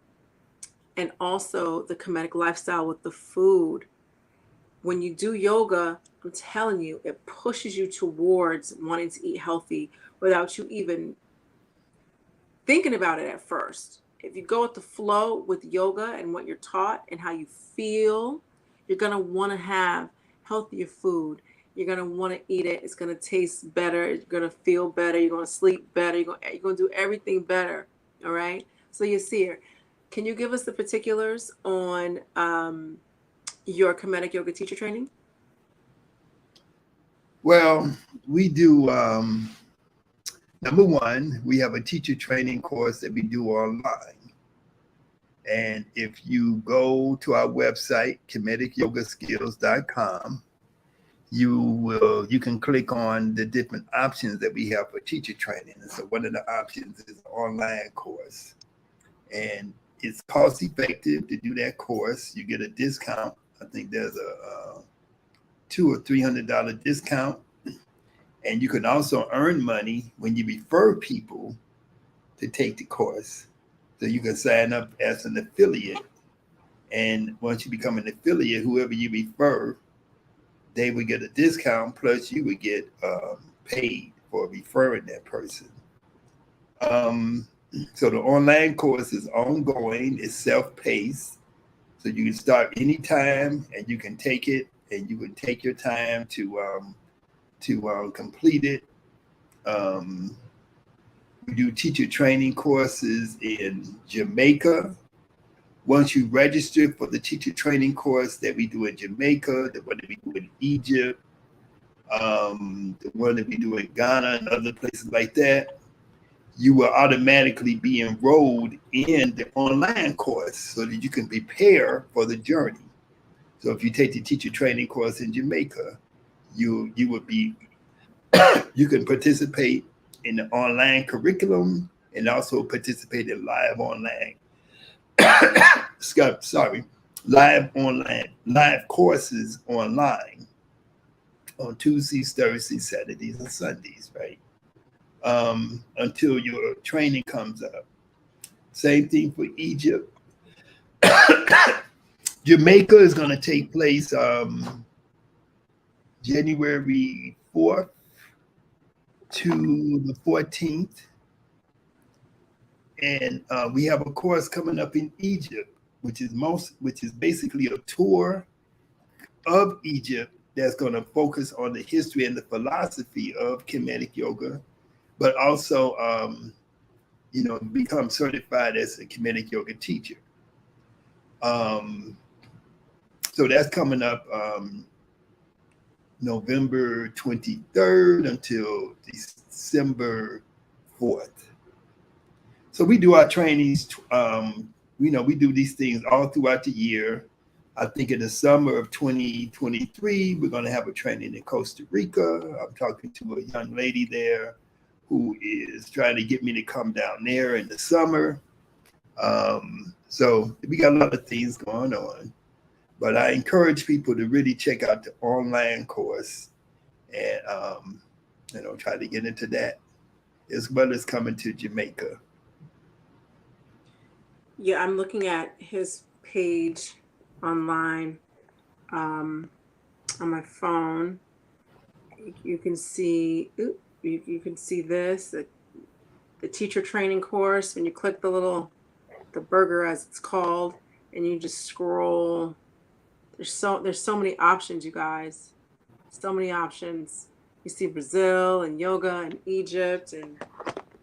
and also the Kemetic lifestyle with the food. When you do yoga, I'm telling you, it pushes you towards wanting to eat healthy without you even thinking about it at first. If you go with the flow with yoga and what you're taught and how you feel, you're going to want to have healthier food. You're going to want to eat it. It's going to taste better. You're going to feel better. You're going to sleep better. You're going to do everything better. All right. So Yirser, can you give us the particulars on your Kemetic Yoga Teacher Training? Well, we do, number one, we have a teacher training course that we do online. And if you go to our website, kemeticyogaskills.com, you can click on the different options that we have for teacher training. And so one of the options is an online course. And it's cost effective to do that course. You get a discount. I think there's a $200 or $300 discount. And you can also earn money when you refer people to take the course. So you can sign up as an affiliate. And once you become an affiliate, whoever you refer, they would get a discount, plus you would get paid for referring that person. So the online course is ongoing. It's self-paced. So you can start anytime and you can take it, and you can take your time to complete it. We do teacher training courses in Jamaica. Once you register for the teacher training course that we do in Jamaica, the one that we do in Egypt, the one that we do in Ghana and other places like that, you will automatically be enrolled in the online course so that you can prepare for the journey. So if you take the teacher training course in Jamaica, you would be, you can participate in the online curriculum and also participate in live online. Live courses online on Tuesdays, Thursdays, Saturdays, and Sundays, right? Until your training comes up. Same thing for Egypt. Jamaica is going to take place January 4th to the 14th. And we have a course coming up in Egypt, which is basically a tour of Egypt that's going to focus on the history and the philosophy of Kemetic yoga, but also, become certified as a Kemetic yoga teacher. So that's coming up November 23rd until December 4th. So we do our trainings, we do these things all throughout the year. I think in the summer of 2023, we're going to have a training in Costa Rica. I'm talking to a young lady there who is trying to get me to come down there in the summer. So we got a lot of things going on. But I encourage people to really check out the online course and, try to get into that, as well as coming to Jamaica. Yeah, I'm looking at his page online on my phone. You can see, you can see this, the teacher training course. When you click the burger as it's called, and you just scroll There's so many options, you guys. So many options. You see Brazil and yoga and Egypt and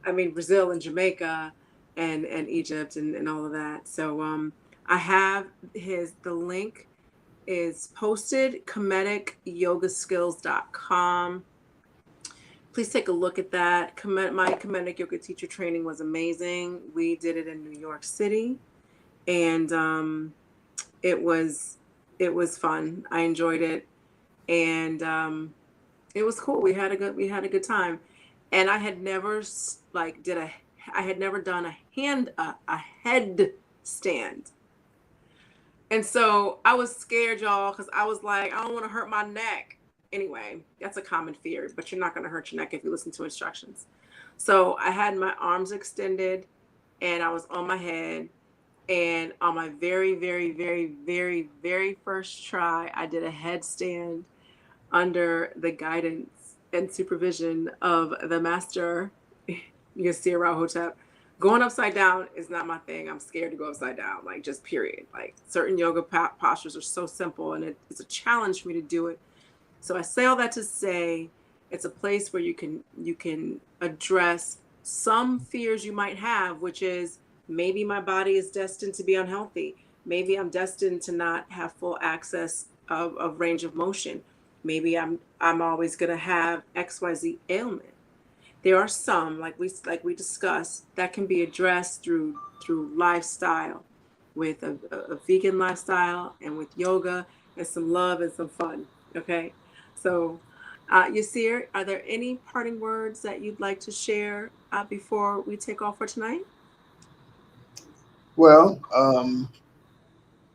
I mean Brazil and Jamaica and Egypt and all of that. So I have the link is posted, comedicyogaskills.com. Please take a look at that. My Comedic Yoga teacher training was amazing. We did it in New York City, and it was fun. I enjoyed it, and it was cool. We had a good time, and I had never I had never done a headstand. And so I was scared, y'all, because I was like, I don't want to hurt my neck. Anyway, that's a common fear, but you're not going to hurt your neck if you listen to instructions. So I had my arms extended and I was on my head. And on my very, very, very, very, very first try, I did a headstand under the guidance and supervision of the master, Yirser Hotep. Going upside down is not my thing. I'm scared to go upside down, like just period. Like certain yoga postures are so simple and it's a challenge for me to do it. So I say all that to say it's a place where you can address some fears you might have, which is maybe my body is destined to be unhealthy. Maybe I'm destined to not have full access of range of motion. Maybe I'm always gonna have XYZ ailment. There are some, like we discussed, that can be addressed through lifestyle, with a vegan lifestyle and with yoga and some love and some fun. Okay, so Yasir, are there any parting words that you'd like to share before we take off for tonight? Well,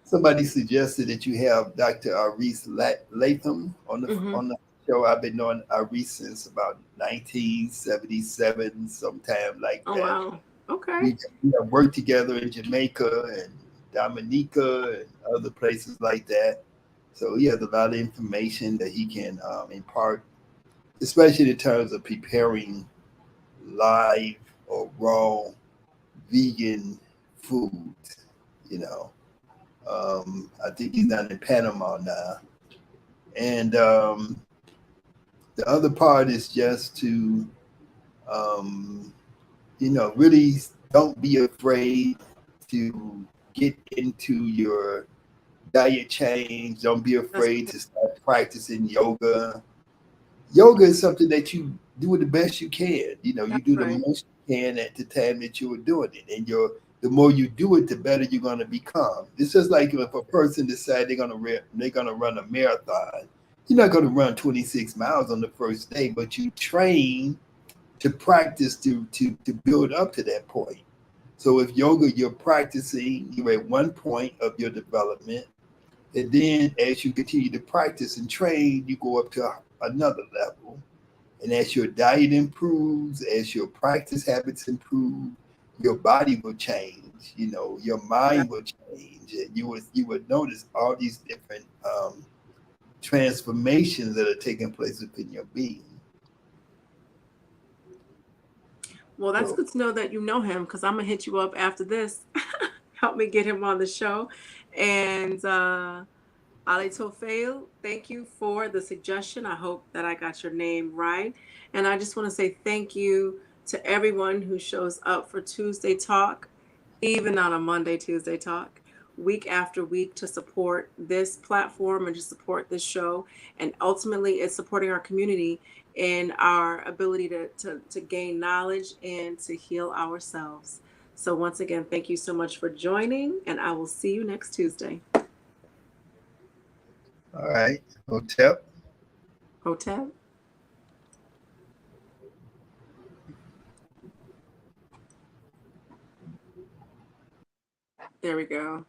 somebody suggested that you have Dr. Reese Latham Mm-hmm. on the show. I've been knowing Reese since about 1977, sometime like Oh that. wow. Okay. We have worked together in Jamaica and Dominica and other places like that. So he has a lot of information that he can impart, especially in terms of preparing live or raw vegan food. You know, I think he's down in Panama now. And the other part is just to, um, really don't be afraid to get into your diet change. Don't be That's afraid to start practicing yoga. Yoga is something that you do the best you can. You do the right. most you can at the time that you were doing it, and the more you do it, the better you're going to become. It's just like if a person decides they're gonna run a marathon. You're not going to run 26 miles on the first day, but you train to practice to build up to that point. So if yoga, you're practicing, you're at one point of your development, and then as you continue to practice and train, you go up to another level. And as your diet improves, as your practice habits improve, your body will change. Your That, mind will change, and you would notice all these different transformations that are taking place within your being. well, that's So, good to know that you know him because I'm gonna hit you up after this. Help me get him on the show. And Ali Tofel, thank you for the suggestion. I hope that I got your name right. And I just want to say thank you to everyone who shows up for Tuesday Talk, even on a Monday, Tuesday Talk, week after week to support this platform and to support this show. And ultimately, it's supporting our community in our ability to gain knowledge and to heal ourselves. So, once again, thank you so much for joining, and I will see you next Tuesday. all right, Hotep. Hotel. There we go.